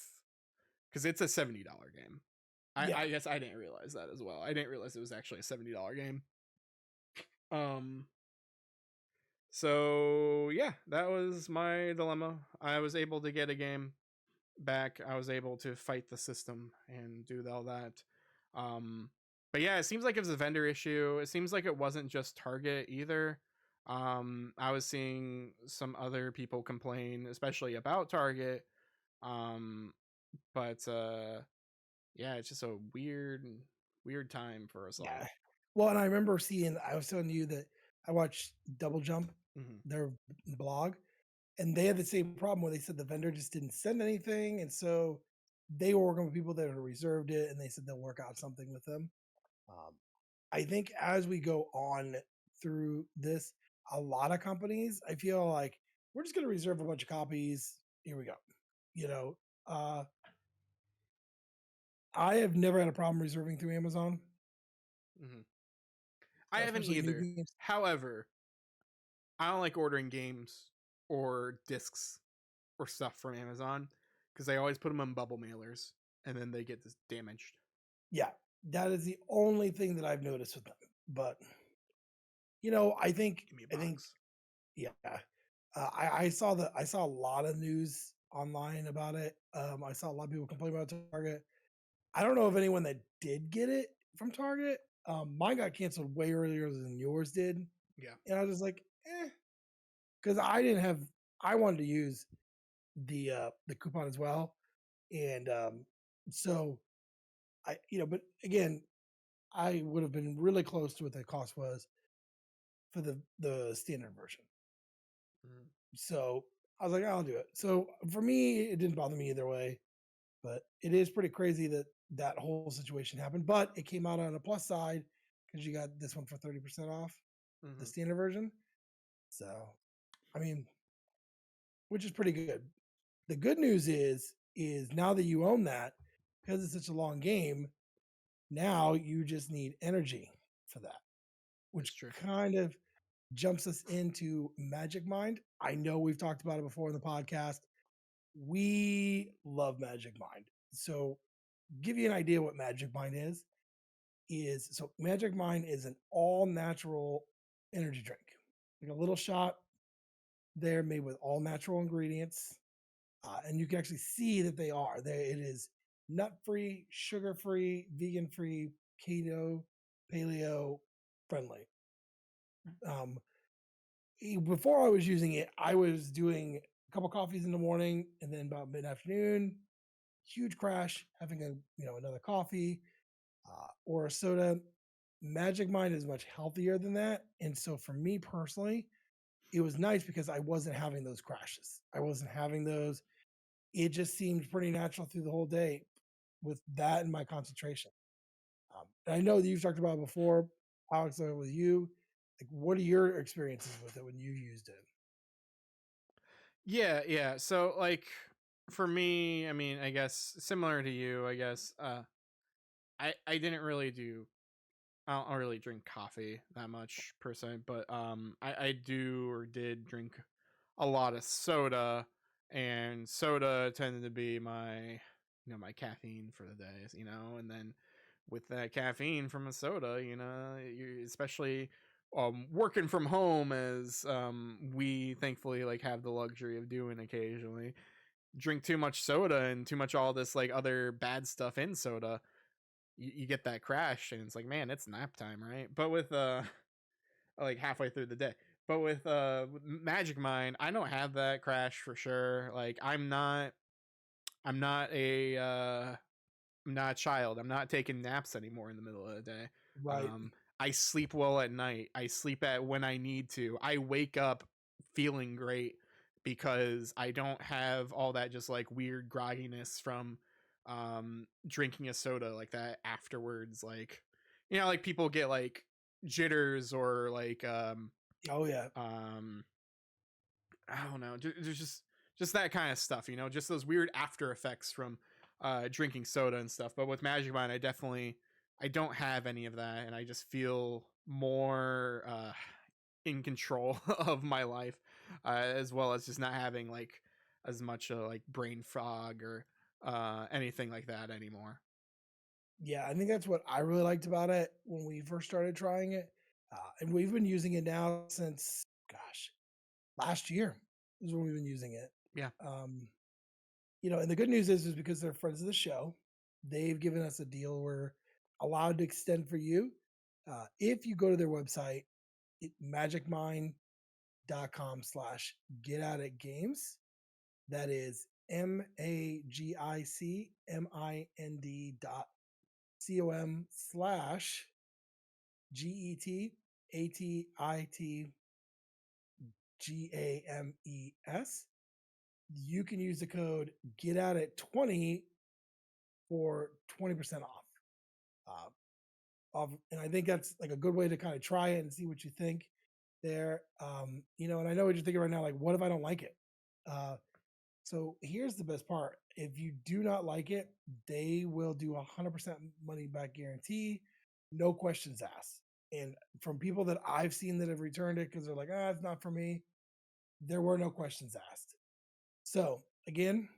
because it's a $70 game. Yeah. I guess I didn't realize that as well. I didn't realize it was actually a $70 game. So yeah, that was my dilemma. I was able to get a game back. I was able to fight the system and do all that. But yeah, it seems like it was a vendor issue. It seems like it wasn't just Target either. I was seeing some other people complain, especially about Target. But yeah, it's just a weird time for us Yeah. all. Well, and I remember seeing, I was telling you that I watched Double Jump, Mm-hmm. their blog, and they had the same problem where they said the vendor just didn't send anything. And so they were working with people that had reserved it, and they said they'll work out something with them. Um, I think as we go on through this, a lot of companies, I feel like we're just going to reserve a bunch of copies. Here we go. You know, uh, I have never had a problem reserving through Amazon, Mm-hmm. I haven't especially new either. games. However, I don't like ordering games or discs or stuff from Amazon, because they always put them on bubble mailers and then they get this damaged. Yeah, that is the only thing that I've noticed with them. But I think Give me a I think box. yeah, I saw a lot of news online about it. I saw a lot of people complain about Target. I don't know of anyone that did get it from Target. Mine got canceled way earlier than yours did, Yeah. and I was just like, because I didn't have. I wanted to use the coupon as well, and so but again, I would have been really close to what the cost was for the standard version. Mm-hmm. So I was like, I'll do it. So for me, it didn't bother me either way, but it is pretty crazy that that whole situation happened. But it came out on a plus side because you got this one for 30% off the Mm-hmm. standard version. So, I mean, which is pretty good. The good news is now that you own that, because it's such a long game, now you just need energy for that, which That's true. kind of jumps us into Magic Mind. I know we've talked about it before in the podcast. We love Magic Mind. So, give you an idea what Magic Mind is so Magic Mind is an all natural energy drink, like a little shot there made with all natural ingredients. And you can actually see that they are. It is nut free, sugar free, vegan free, keto, paleo friendly. Um, Before I was using it, I was doing a couple coffees in the morning, and then about mid afternoon, huge crash, having another coffee or a soda. Magic Mind is much healthier than that, and so for me personally, it was nice because I wasn't having those crashes. I wasn't having those. It just seemed pretty natural through the whole day with that and my concentration. And I know that you've talked about it before, Alex, with you. Like, what are your experiences with it when you used it? Yeah, yeah. So like for me, I mean, I guess similar to you, I guess I didn't really do I don't really drink coffee that much per se, but I do or did drink a lot of soda, and soda tended to be my my caffeine for the days, and then with that caffeine from a soda, you especially working from home, as we thankfully like have the luxury of doing occasionally, drink too much soda and too much all this like other bad stuff in soda, you get that crash, and it's like, man, it's nap time, right? But with like halfway through the day. But with Magic Mind, I don't have that crash for sure. Like I'm not a I'm not a child. I'm not taking naps anymore in the middle of the day. Right. Um, I sleep well at night. I sleep at when I need to. I wake up feeling great because I don't have all that just like weird grogginess from drinking a soda like that afterwards. Like, like people get like jitters or like Oh yeah. um I don't know. There's just that kind of stuff, just those weird after effects from drinking soda and stuff. But with Magic Mind, I don't have any of that, and I just feel more in control of my life, as well as just not having like as much like brain fog or anything like that anymore. Yeah, I think that's what I really liked about it when we first started trying it. And we've been using it now since, gosh, last year is when we've been using it. Yeah. Um, and the good news is because they're friends of the show, they've given us a deal where allowed to extend for you. If you go to their website, magicmind.com/get out at games. That is MAGICMIND.com/GETATGAMES. You can use the code get out at 20 for 20% off. And I think that's like a good way to kind of try it and see what you think there. And I know what you're thinking right now, like, what if I don't like it? So here's the best part. If you do not like it, they will do 100% money back guarantee, no questions asked. And from people that I've seen that have returned it because they're like, it's not for me, there were no questions asked. So again,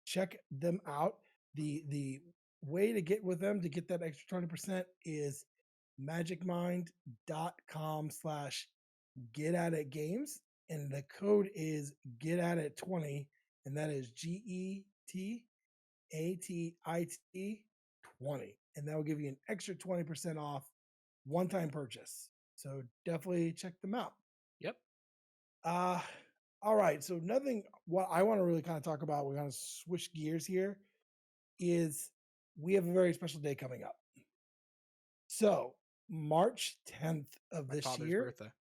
check them out. The way to get with them to get that extra 20% is magicmind.com/get at it games. And the code is get at it 20, and that is GETATIT 20. And that will give you an extra 20% off one time purchase. So definitely check them out. Yep. Uh, all right. So nothing. What I want to really kind of talk about, we're going to switch gears here, is we have a very special day coming up. So March 10th of My this father's year birthday.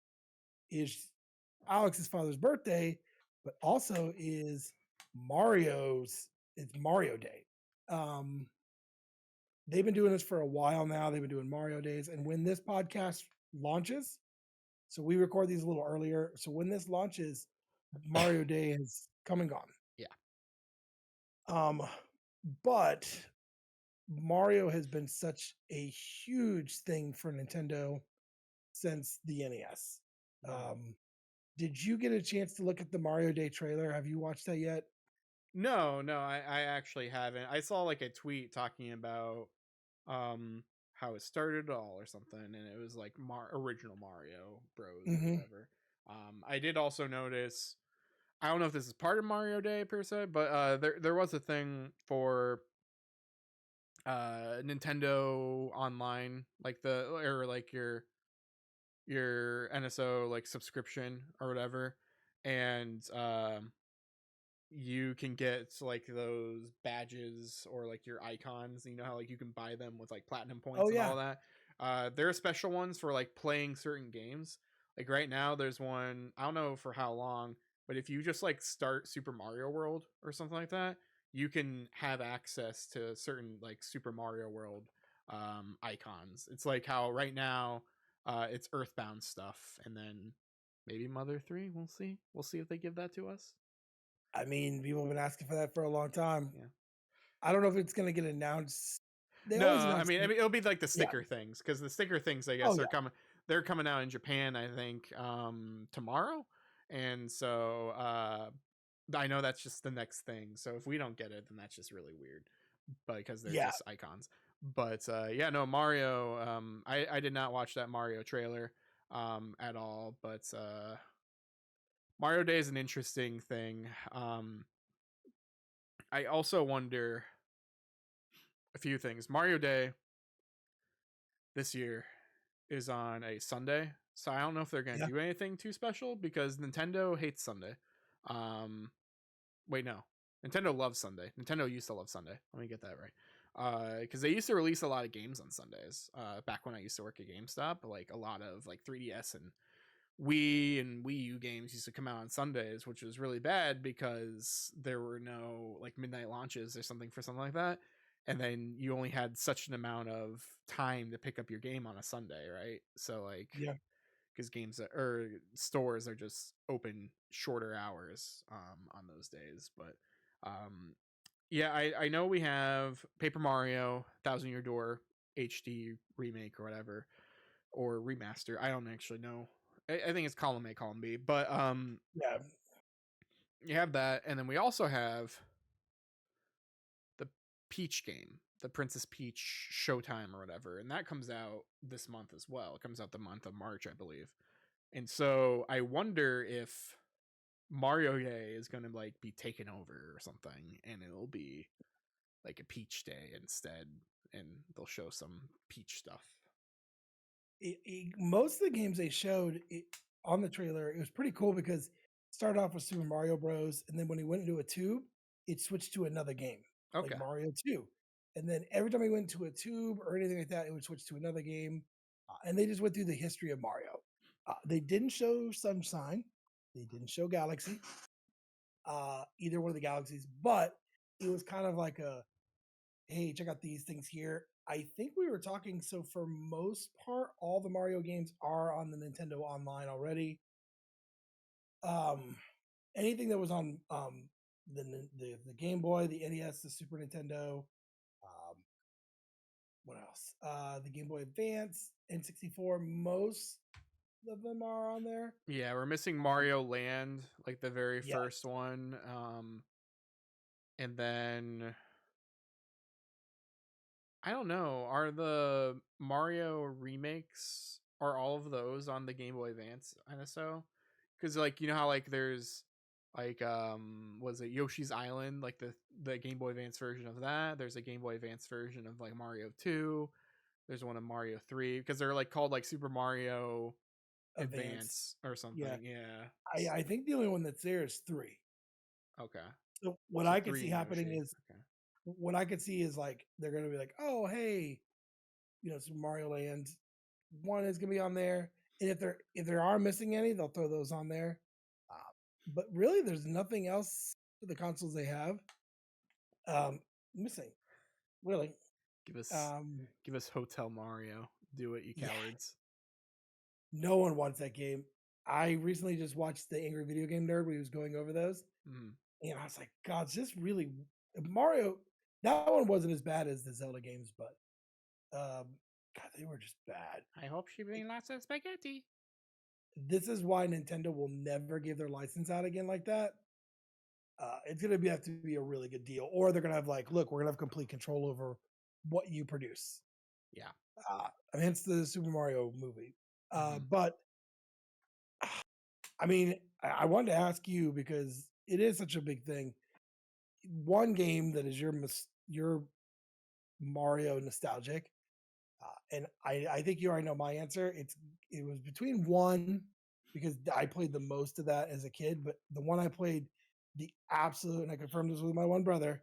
is Alex's father's birthday, but also is it's Mario Day. Um, they've been doing this for a while now. They've been doing Mario Days, and when this podcast launches, so we record these a little earlier. So when this launches, Mario Day has come and gone. Yeah. Um, but Mario has been such a huge thing for Nintendo since the NES. Mm. Did you get a chance to look at the Mario Day trailer? Have you watched that yet? No, no, I actually haven't. I saw like a tweet talking about how it started all or something, and it was like original Mario Bros or Mm-hmm. whatever. I did also notice, I don't know if this is part of Mario Day per se, but there was a thing for Nintendo Online, like the or like your NSO like subscription or whatever, and you can get like those badges or like your icons. You know how like you can buy them with like platinum Oh points and yeah. all that. There are special ones for like playing certain games. Like right now, there's one. I don't know for how long, but if you just like start Super Mario World or something like that, you can have access to certain like Super Mario World icons. It's like how right now it's Earthbound stuff, and then maybe Mother 3. We'll see. We'll see if they give that to us. I mean, people have been asking for that for a long time. Yeah. I don't know if it's gonna get announced. They No, always I announce mean, I it. mean, it'll be like the Yeah. sticker things because the sticker things, I Oh guess, yeah. are coming. They're coming out in Japan, I think, tomorrow, and so I know that's just the next thing. So if we don't get it, then that's just really weird, but because they're Yeah. just icons. But yeah, no Mario. I did not watch that Mario trailer at all, but Mario Day is an interesting thing. I also wonder a few things. Mario Day this year is on a Sunday, so I don't know if they're gonna Yeah. do anything too special because Nintendo hates Sunday. Um, wait, no, Nintendo loves Sunday. Nintendo used to love Sunday. Let me get that right. Because they used to release a lot of games on Sundays. Back when I used to work at GameStop, like a lot of like 3DS and Wii and Wii U games used to come out on Sundays, which was really bad because there were no like midnight launches or something for something like that. And then you only had such an amount of time to pick up your game on a Sunday, right? So like Yeah. because or stores are just open shorter hours on those days. But um, yeah, I know we have Paper Mario, Thousand Year Door HD remake or whatever, or remaster. I don't actually know. I think it's column A, column B. But Yeah. you have that, and then we also have the Peach game, the Princess Peach Showtime or whatever, and that comes out this month as well. It comes out the month of March, I believe. And so I wonder if Mario Day is going to like be taken over or something, and it'll be like a Peach Day instead, and they'll show some Peach stuff. Most of the games they showed on the trailer, it was pretty cool because it started off with Super Mario Bros. And then when he went into a tube, it switched to another game, like Okay. Mario 2. And then every time he went into a tube or anything like that, it would switch to another game. And they just went through the history of Mario. They didn't show Sunshine, they didn't show Galaxy, either one of the galaxies, but it was kind of like a hey, check out these things here. I think we were talking. So for most part, all the Mario games are on the Nintendo Online already. Um, anything that was on the Game Boy, the NES, the Super Nintendo. Um, what else? The Game Boy Advance, N64. Most of them are on there. Yeah, we're missing Mario Land, like the very first Yes, one. And then I don't know, are the Mario remakes are all of those on the Game Boy Advance? Kind of so, because like you know how like there's like was it Yoshi's Island, like the Game Boy Advance version of that. There's a Game Boy Advance version of like Mario 2. There's one of Mario 3 because they're like called like Super Mario Advance. Advance or Yeah, something. Yeah. I think the only one that's there is three. Okay. So what So I could 3 see and happening Yoshi. is Okay. what I could see is like they're gonna be like, oh hey, Super Mario Land one is gonna be on there, and if there are missing any, they'll throw those on there. Uh, but really, there's nothing else for the consoles they have missing. Really, Give us um, give us Hotel Mario. Do it, you yeah, cowards. no one wants that game. I recently just watched the Angry Video Game Nerd where he was going over those, Mm. and I was like, God, it's just really Mario. That one wasn't as bad as the Zelda games, but God, they were just bad. I hope she Like, brings lots of spaghetti. this is why Nintendo will never give their license out again like that. It's gonna have to be a really good deal, or they're gonna have like, look, we're gonna have complete control over what you produce. Yeah. Hence the Super Mario movie. Mm-hmm. But I mean, I wanted to ask you because it is such a big thing. One game that is your Mario nostalgic, and I think you already know my answer. It was between one because I played the most of that as a kid, but the one I played the absolute, and I confirmed this with my one brother,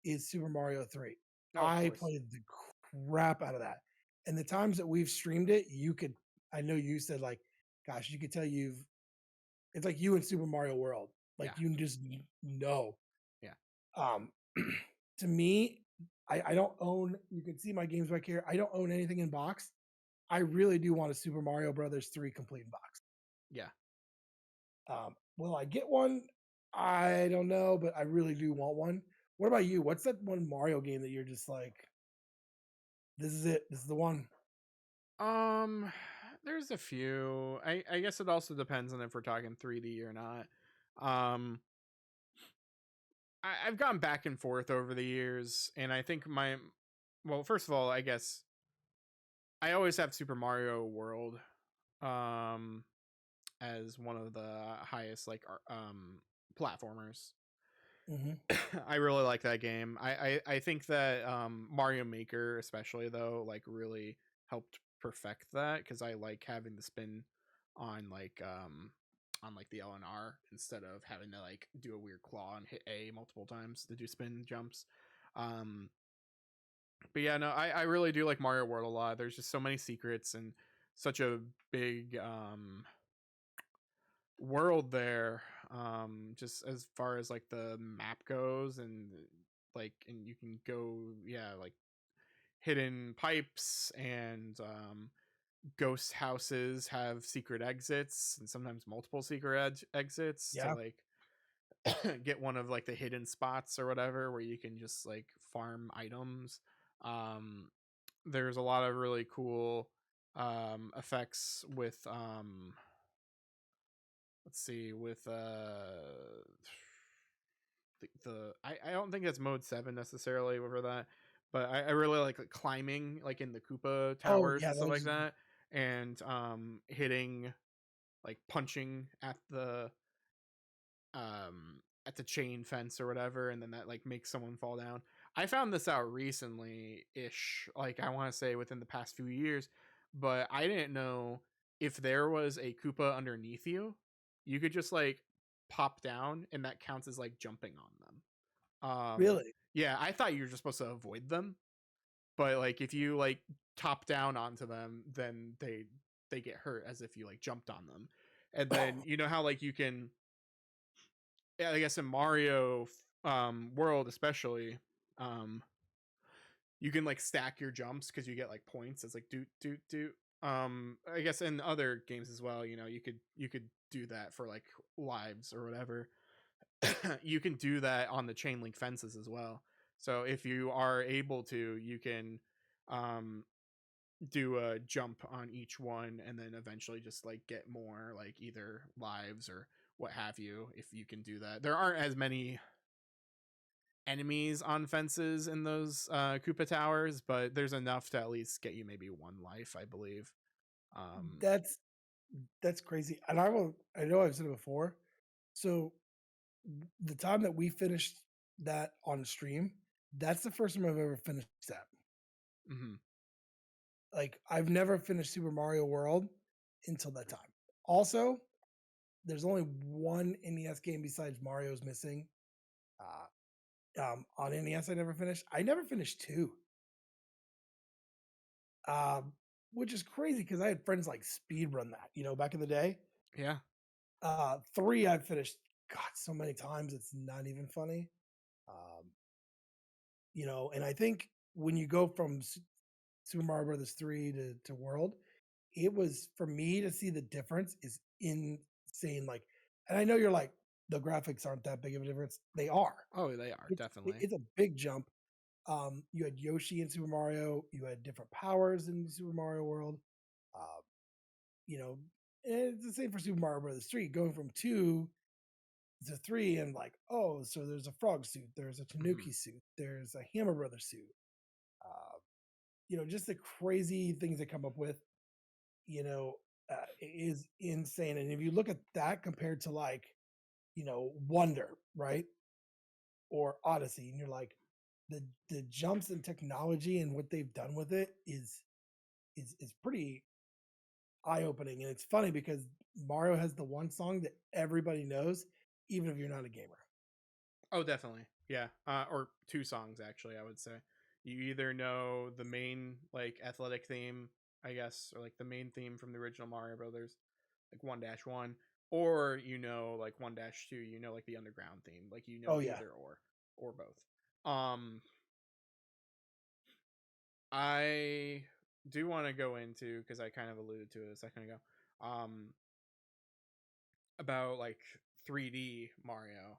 is Super Mario 3. Oh, of I course. played the crap out of that. And the times that we've streamed it, you could, I know you said like, gosh, you could tell you've it's like you in Super Mario World. Yeah. Like you just know. Yeah. Um to me, I don't own you can see my games back here. I don't own anything in box. I really do want a Super Mario Brothers 3 complete in box. Yeah. Will I get one? I don't know, but I really do want one. What about you? What's that one Mario game that you're just like, this is it. This is the one. Um, there's a few. I guess it also depends on if we're talking 3D or not. Um, I've gone back and forth over the years, and I think well, first of all, I guess I always have Super Mario World, um, as one of the highest like platformers. Hmm. I really like that game. I think that Mario Maker, especially though, like really helped perfect that because I like having the spin on like the LNR instead of having to like do a weird claw and hit A multiple times to do spin jumps. Um, but yeah, no, I really do like Mario World a lot. There's just so many secrets and such a big world there, just as far as like the map goes, and like and you can go, yeah, like hidden pipes, and ghost houses have secret exits and sometimes multiple secret exits to Yeah. like get one of like the hidden spots or whatever where you can just like farm items. um there's a lot of really cool effects with let's see, with I don't think it's mode 7 necessarily over that, but I really like climbing like in the Koopa Oh, towers yeah. and stuff like Those, that, and hitting like punching at the chain fence or whatever, and then that like makes someone fall down. I found this out recently ish, like I want to say within the past few years, but I didn't know if there was a Koopa underneath you, you could just like pop down and that counts as like jumping on them. really? Yeah, I thought you were just supposed to avoid them, but like if you like top down onto them, then they get hurt as if you like jumped on them. And then you know how like you can, yeah, I guess in Mario World especially, um you can like stack your jumps because you get like points as like do do do. I guess in other games as well, you know, you could do that for like lives or whatever. You can do that on the chain link fences as well. So if you are able to, you can um do a jump on each one and then eventually just like get more like either lives or what have you if you can do that. There aren't as many enemies on fences in those Koopa towers, but there's enough to at least get you maybe one life, I believe. Um, That's that's crazy. And I know I've said it before. So the time that we finished that on stream, that's the first time I've ever finished that. mhm. Like I've never finished Super Mario World until that time. Also, there's only one NES game besides Mario's Missing. On NES, I never finished. I never finished two, um, which is crazy because I had friends like speed run that, back in the day. Yeah. Three, I've finished, God, so many times it's not even funny. Um, and I think when you go from Super Mario Brothers 3 to World, it was for me to see the difference is insane. Like, and I know you're like, the graphics aren't that big of a difference. They are. Oh, they are definitely. It's a big jump. You had Yoshi in Super Mario. You had different powers in Super Mario World. Um, you know, and it's the same for Super Mario Brothers 3, going from 2 to 3, and like, oh, so there's a frog suit, there's a Mhm. Tanuki suit, there's a Hammer Brother suit. Uh, just the crazy things they come up with, you know, is insane. And if you look at that compared to like, Wonder, right? Or Odyssey, and you're like, the jumps in technology and what they've done with it is pretty eye opening. And it's funny because Mario has the one song that everybody knows, even if you're not a gamer. Oh, definitely. Yeah. Or two songs actually, I would say. You either know the main like athletic theme, I guess, or like the main theme from the original Mario Brothers, like 1-1, or like 1-2, like the underground theme, like Oh yeah. either or both. I do want to go into, because I kind of alluded to it a second ago, about like 3D Mario.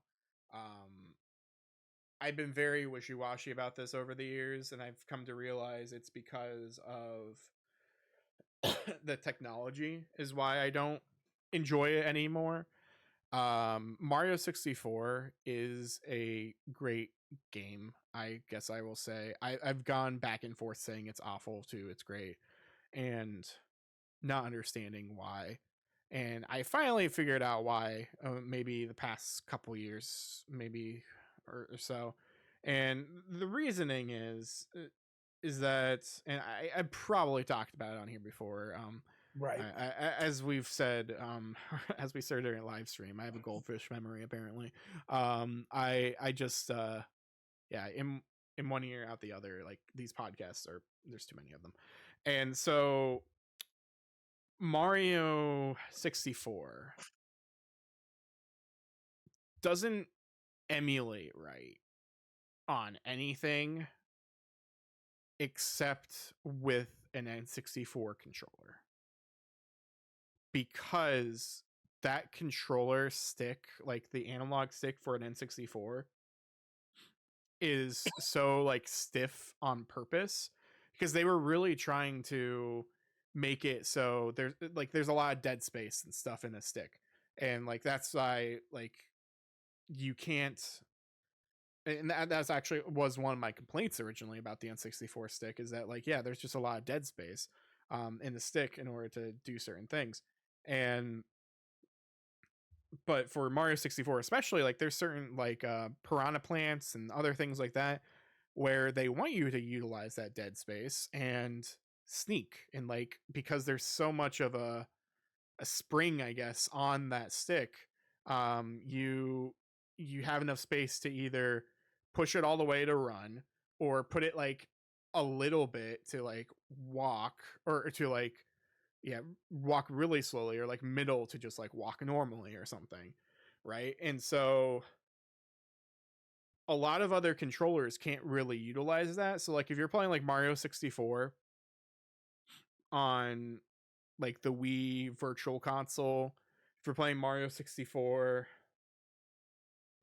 I've been very wishy-washy about this over the years, and I've come to realize it's because of the technology is why I don't enjoy it anymore. Mario 64 is a great game. I guess I will say I've gone back and forth saying it's awful to it's great, and not understanding why. And I finally figured out why, maybe the past couple years, maybe or so. And the reasoning is that, and I probably talked about it on here before. Right. As we've said, as we said during a live stream, I have a goldfish memory apparently. I just yeah, in one ear out the other. Like, these podcasts are, there's too many of them, and so Mario 64 doesn't emulate right on anything except with an N64 controller, because that controller stick, like the analog stick for an N64, is so like stiff on purpose, because they were really trying to make it so there's a lot of dead space and stuff in a stick, and like that's why like you can't, and that's actually was one of my complaints originally about the N64 stick, is that like, yeah, there's just a lot of dead space in the stick in order to do certain things. And but for Mario 64 especially, like there's certain like piranha plants and other things like that where they want you to utilize that dead space and sneak, and like because there's so much of a spring, I guess, on that stick, you have enough space to either push it all the way to run, or put it like a little bit to like walk, or to like, yeah, walk really slowly, or like middle to just like walk normally or something, right? And so a lot of other controllers can't really utilize that. So like if you're playing like Mario 64 on like the Wii Virtual Console, if you're playing Mario 64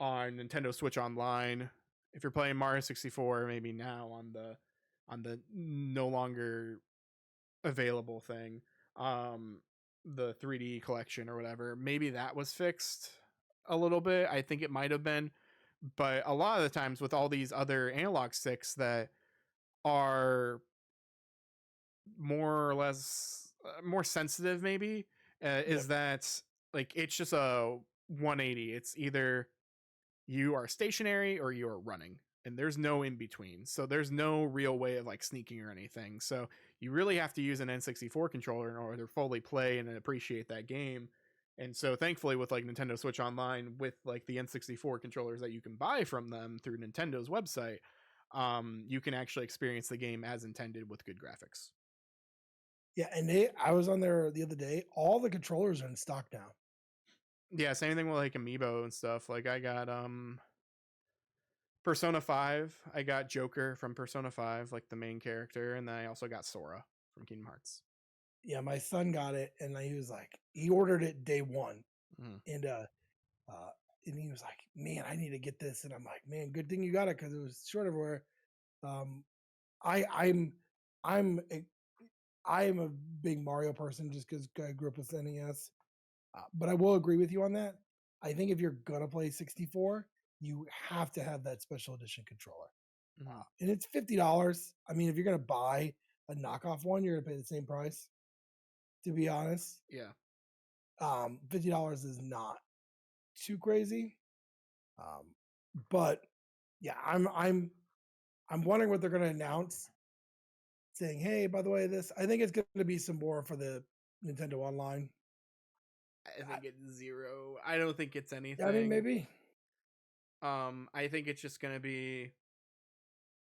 on Nintendo Switch Online, if you're playing Mario 64 maybe now on the no longer available thing, the 3D collection or whatever, maybe that was fixed a little bit. I think it might have been, but a lot of the times with all these other analog sticks that are more or less more sensitive, maybe, Yep. is that like it's just a 180. It's either you are stationary or you are running, and there's no in between, so there's no real way of like sneaking or anything. So you really have to use an N64 controller in order to fully play and appreciate that game. And so thankfully with like Nintendo Switch Online, with like the N64 controllers that you can buy from them through Nintendo's website, you can actually experience the game as intended with good graphics. Yeah, and I was on there the other day. All the controllers are in stock now. Yeah, same thing with like Amiibo and stuff. Like I got Persona 5. I got Joker from Persona 5, like the main character, and then I also got Sora from Kingdom Hearts. Yeah, my son got it, and he was like, he ordered it day one, Mm. and uh, and he was like, "Man, I need to get this," and I'm like, "Man, good thing you got it because it was short everywhere." Um, I I'm I am a big Mario person just because I grew up with NES. But I will agree with you on that. I think if you're gonna play 64, you have to have that special edition controller, Mm-hmm. and it's $50. I mean, if you're gonna buy a knockoff one, you're gonna pay the same price. To be honest, Yeah. $50 is not too crazy. Um, but yeah, I'm wondering what they're gonna announce, saying, "Hey, by the way, this." I think it's gonna be some more for the Nintendo Online. I think it's zero. I don't think it's Yeah, I mean, anything. maybe. I think it's just gonna be,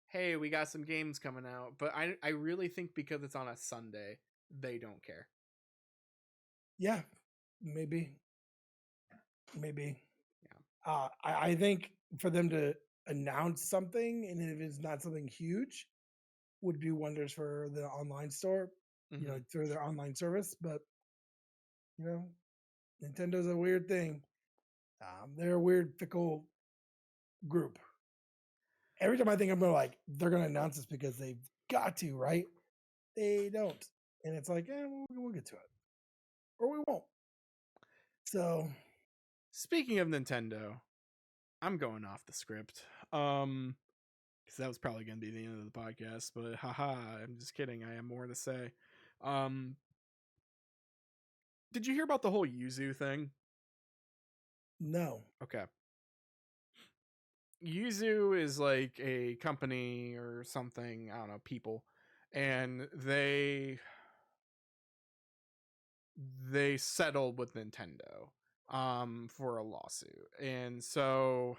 hey, we got some games coming out, but I really think because it's on a Sunday, they don't care. Yeah, maybe, maybe. Yeah. I think for them to announce something, and if it's not something huge, would do wonders for the online store, Hmm. through their online service. But you know, Nintendo's a weird thing. They're a weird, fickle group. Every time I think they're gonna announce this because they've got to, right? They don't, and it's like, we'll get to it, or we won't. So Speaking of Nintendo, I'm going off the script. Because that was probably going to be the end of the podcast, but haha, I'm just kidding. I have more to say. Um, did you hear about the whole Yuzu thing? no, Okay. Yuzu is like a company or something, I don't know, people, and they settled with Nintendo for a lawsuit. And so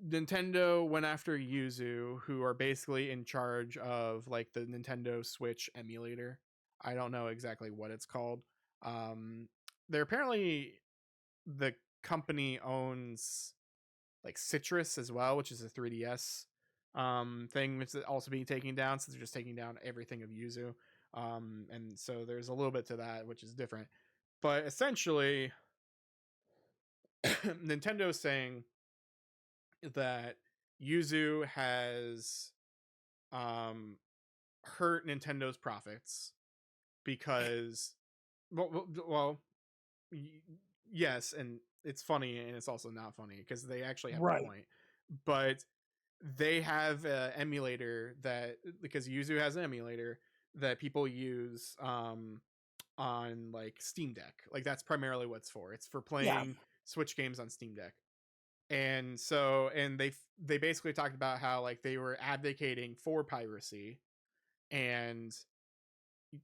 Nintendo went after Yuzu, who are basically in charge of like the Nintendo Switch emulator. I don't know exactly what it's called. They're apparently the company owns like Citrus as well, which is a 3DS thing, which is also being taken down. So they're just taking down everything of Yuzu. And so there's a little bit to that, which is different. But essentially, Nintendo is saying that Yuzu has um, hurt Nintendo's profits because, well, yes, and it's funny and it's also not funny because they actually have a right? point, but they have an emulator that because Yuzu has an emulator that people use on like Steam Deck. Like that's primarily what it's for. It's for Yeah. playing Switch games on Steam Deck. And so and they basically talked about how like they were advocating for piracy, and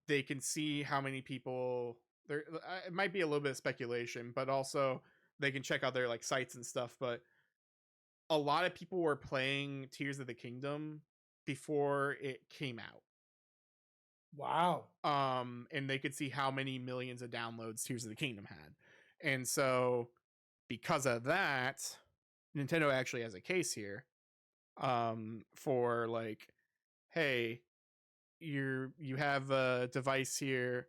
they can see how many people there. It might be a little bit of speculation, but also they can check out their like sites and stuff. But a lot of people were playing Tears of the Kingdom before it came out. Wow. And they could see how many millions of downloads Tears of the Kingdom had. And so because of that, Nintendo actually has a case here for like, hey, you have a device here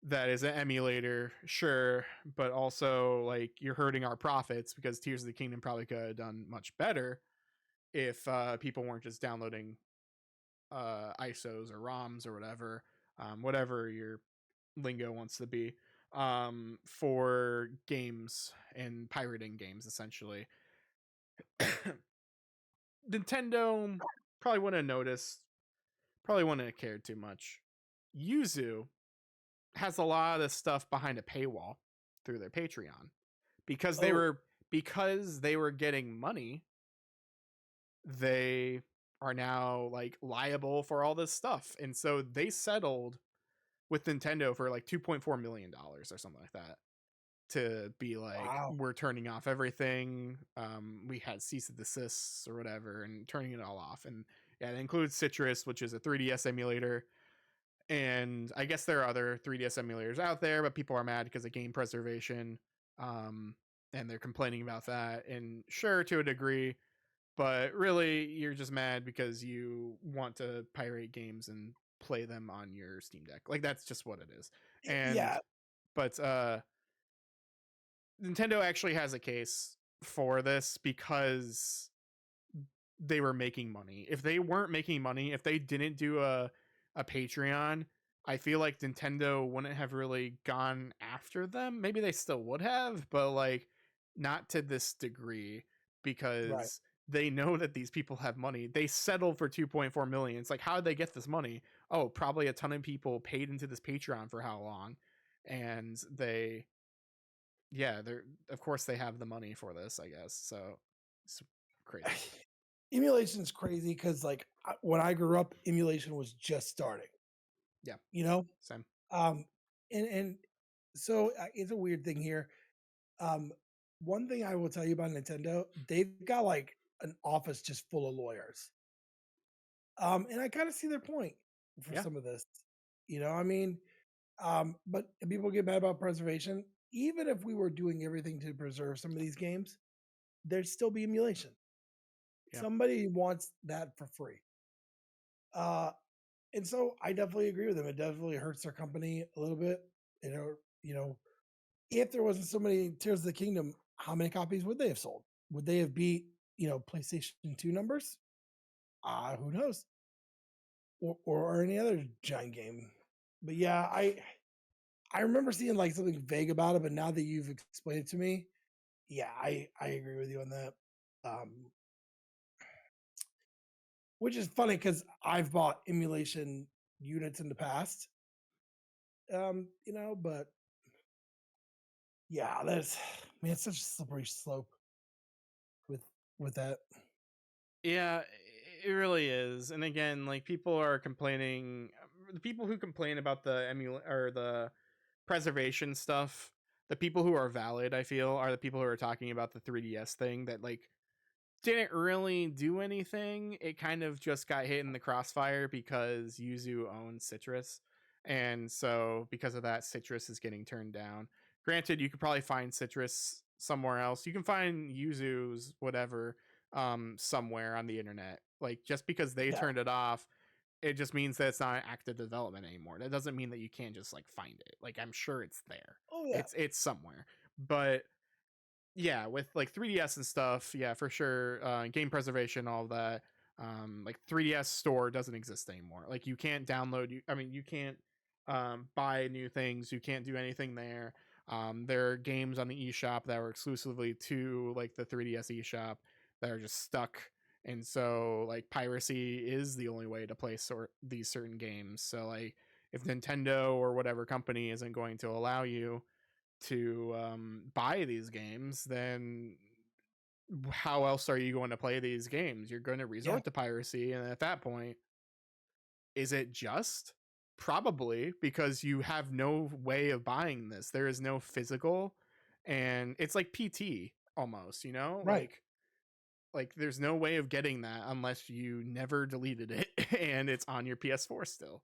that is an emulator, sure, but also like you're hurting our profits because Tears of the Kingdom probably could have done much better if people weren't just downloading ISOs or ROMs or whatever your lingo wants to be, for games and pirating games essentially. Nintendo probably wouldn't have noticed, probably wouldn't have cared too much. Yuzu has a lot of stuff behind a paywall through their Patreon because they Oh, were because they were getting money. They are now like liable for all this stuff, and so they settled with Nintendo for like $2.4 million or something like that to be like, wow. we're turning off everything. We had cease and desists or whatever, and turning it all off. And yeah, it includes Citrus, which is a 3DS emulator. And I guess there are other 3DS emulators out there, but people are mad because of game preservation. Um, and they're complaining about that. And sure, to a degree, but really, you're just mad because you want to pirate games and play them on your Steam Deck. Like that's just what it is. And Yeah. but Nintendo actually has a case for this because they were making money. If they weren't making money, if they didn't do a Patreon, I feel like Nintendo wouldn't have really gone after them. Maybe they still would have, but like not to this degree Right. because they know that these people have money. They settled for 2.4 million. It's like how did they get this money? Oh, probably a ton of people paid into this Patreon for how long, and they yeah, they're of course they have the money for this, I guess. So it's crazy. Emulation is crazy because, when I grew up, emulation was just starting. Yeah, You know, same. um, and so it's a weird thing here. Um, One thing I will tell you about Nintendo, they've got like an office just full of lawyers. And I kind of see their point for Yeah. some of this. I mean, But people get mad about preservation. Even if we were doing everything to preserve some of these games, there'd still be emulation. Yeah. Somebody wants that for free. Uh, and so I definitely agree with them. It definitely hurts their company a little bit. You know, if there wasn't so many Tears of the Kingdom, how many copies would they have sold? Would they have beat, PlayStation 2 numbers? Who knows? Or any other giant game. But yeah, I remember seeing like something vague about it, but now that you've explained it to me, yeah, I agree with you on that. Um, which is funny because I've bought emulation units in the past. But yeah, that's man, it's such a slippery slope with with that. Yeah, it really is. And again, like people are complaining, the people who complain about the or the preservation stuff, the people who are valid, I feel, are the people who are talking about the 3DS thing that like didn't really do anything. It kind of just got hit in the crossfire because Yuzu owns Citrus. And so because of that, Citrus is getting turned down. Granted, you could probably find Citrus somewhere else. You can find Yuzu's whatever somewhere on the internet. Like just because they Yeah. turned it off, it just means that it's not active development anymore. That doesn't mean that you can't just like find it. Like I'm sure it's there. Oh yeah. It's somewhere. But yeah, with like 3DS and stuff, yeah, for sure. Game preservation, all of that. Like 3DS store doesn't exist anymore. Like you can't download. You can't buy new things. You can't do anything there. There are games on the eShop that were exclusively to like the 3DS eShop that are just stuck. And so like piracy is the only way to play these certain games. So like if Nintendo or whatever company isn't going to allow you to buy these games, then how else are you going to play these games? You're going to Yeah. resort to piracy, and at that point, is it just? Probably, because you have no way of buying this. There is no physical, and it's like PT almost, Right. like there's no way of getting that unless you never deleted it and it's on your PS4 still.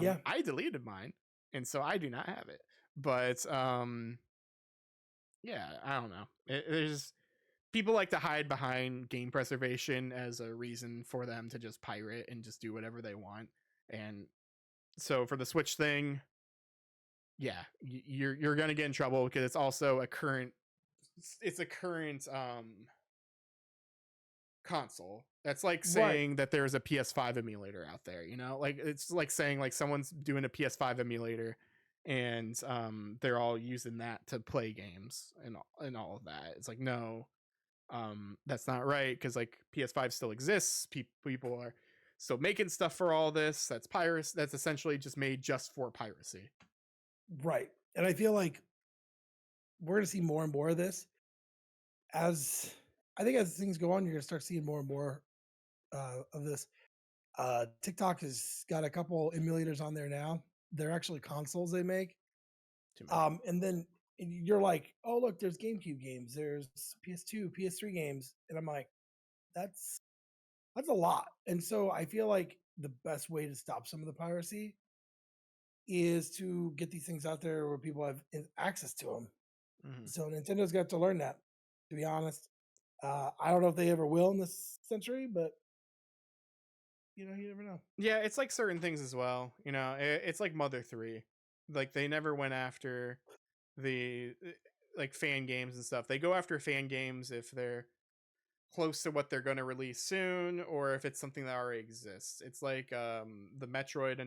Yeah. I deleted mine, and so I do not have it. But yeah, I don't know. There's people like to hide behind game preservation as a reason for them to just pirate and just do whatever they want. And so for the Switch thing, yeah, you're gonna get in trouble because it's also a current console. That's like Right. saying that there's a PS5 emulator out there, like it's like saying like someone's doing a PS5 emulator and they're all using that to play games and all of that. It's like no, that's not right because like PS5 still exists. People are still making stuff for all this. That's piracy. That's essentially just made just for piracy. Right. And I feel like we're gonna see more and more of this as I think as things go on, you're gonna start seeing more and more of this. TikTok has got a couple emulators on there now. They're actually consoles they make. Too many. And then you're like, oh look, there's GameCube games, there's PS2, PS3 games, and I'm like, that's that's a lot. And so I feel like the best way to stop some of the piracy is to get these things out there where people have access to them. Mm-hmm. So Nintendo's got to learn that. To be honest, I don't know if they ever will in this century, but you never know. Yeah, it's like certain things as well. It's like Mother 3. Like they never went after the like fan games and stuff. They go after fan games if they're close to what they're going to release soon or if it's something that already exists. It's like the Metroid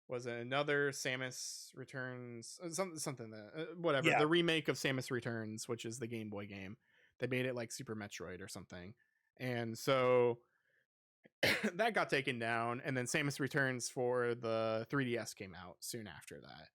was it another Samus Returns something that whatever, Yeah, the remake of Samus Returns, which is the Game Boy game. They made it like Super Metroid or something. And so that got taken down, and then Samus Returns for the 3DS came out soon after that.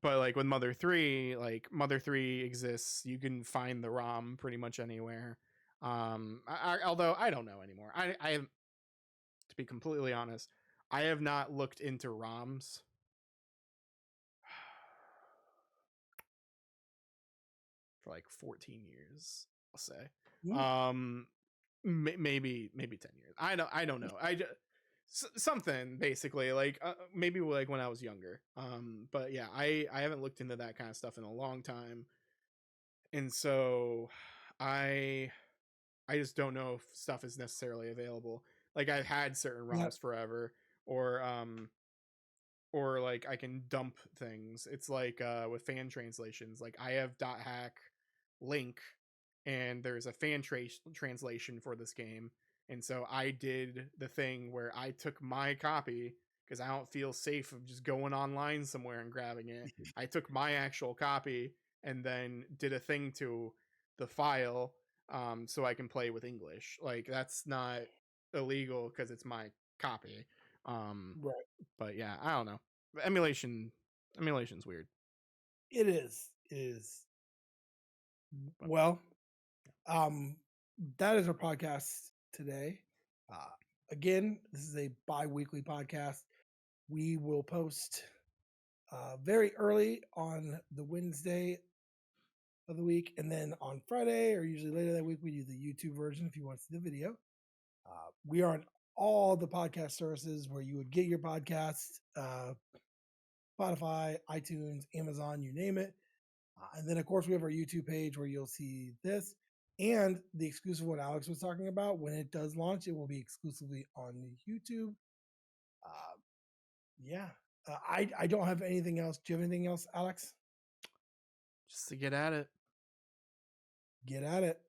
But like with Mother 3, like Mother 3 exists. You can find the ROM pretty much anywhere. Although I don't know anymore. I to be completely honest, I have not looked into ROMs for like 14 years, I'll say. mm, Maybe 10 years. I don't know. something basically, like maybe like when I was younger. But yeah, I haven't looked into that kind of stuff in a long time, and so I I just don't know if stuff is necessarily available. Like I've had certain Yeah, ROMs forever, or or like I can dump things. It's like with fan translations. Like I have dot hack link, and there's a translation for this game. And so I did the thing where I took my copy because I don't feel safe of just going online somewhere and grabbing it. I took my actual copy and then did a thing to the file, so I can play with English. Like that's not illegal because it's my copy. Um, right. but yeah, I don't know. Emulation's weird. It is. It is. But Well, um, that is our podcast today. Uh, again, this is a bi-weekly podcast. We will post very early on the Wednesday of the week, and then on Friday or usually later that week, we do the YouTube version if you want to see the video. We are on all the podcast services where you would get your podcasts: Spotify, iTunes, Amazon, you name it. And then, of course, we have our YouTube page where you'll see this and the exclusive one Alex was talking about. When it does launch, it will be exclusively on YouTube. Uh, yeah. I don't have anything else. Do you have anything else, Alex? just to get at it. Get at it.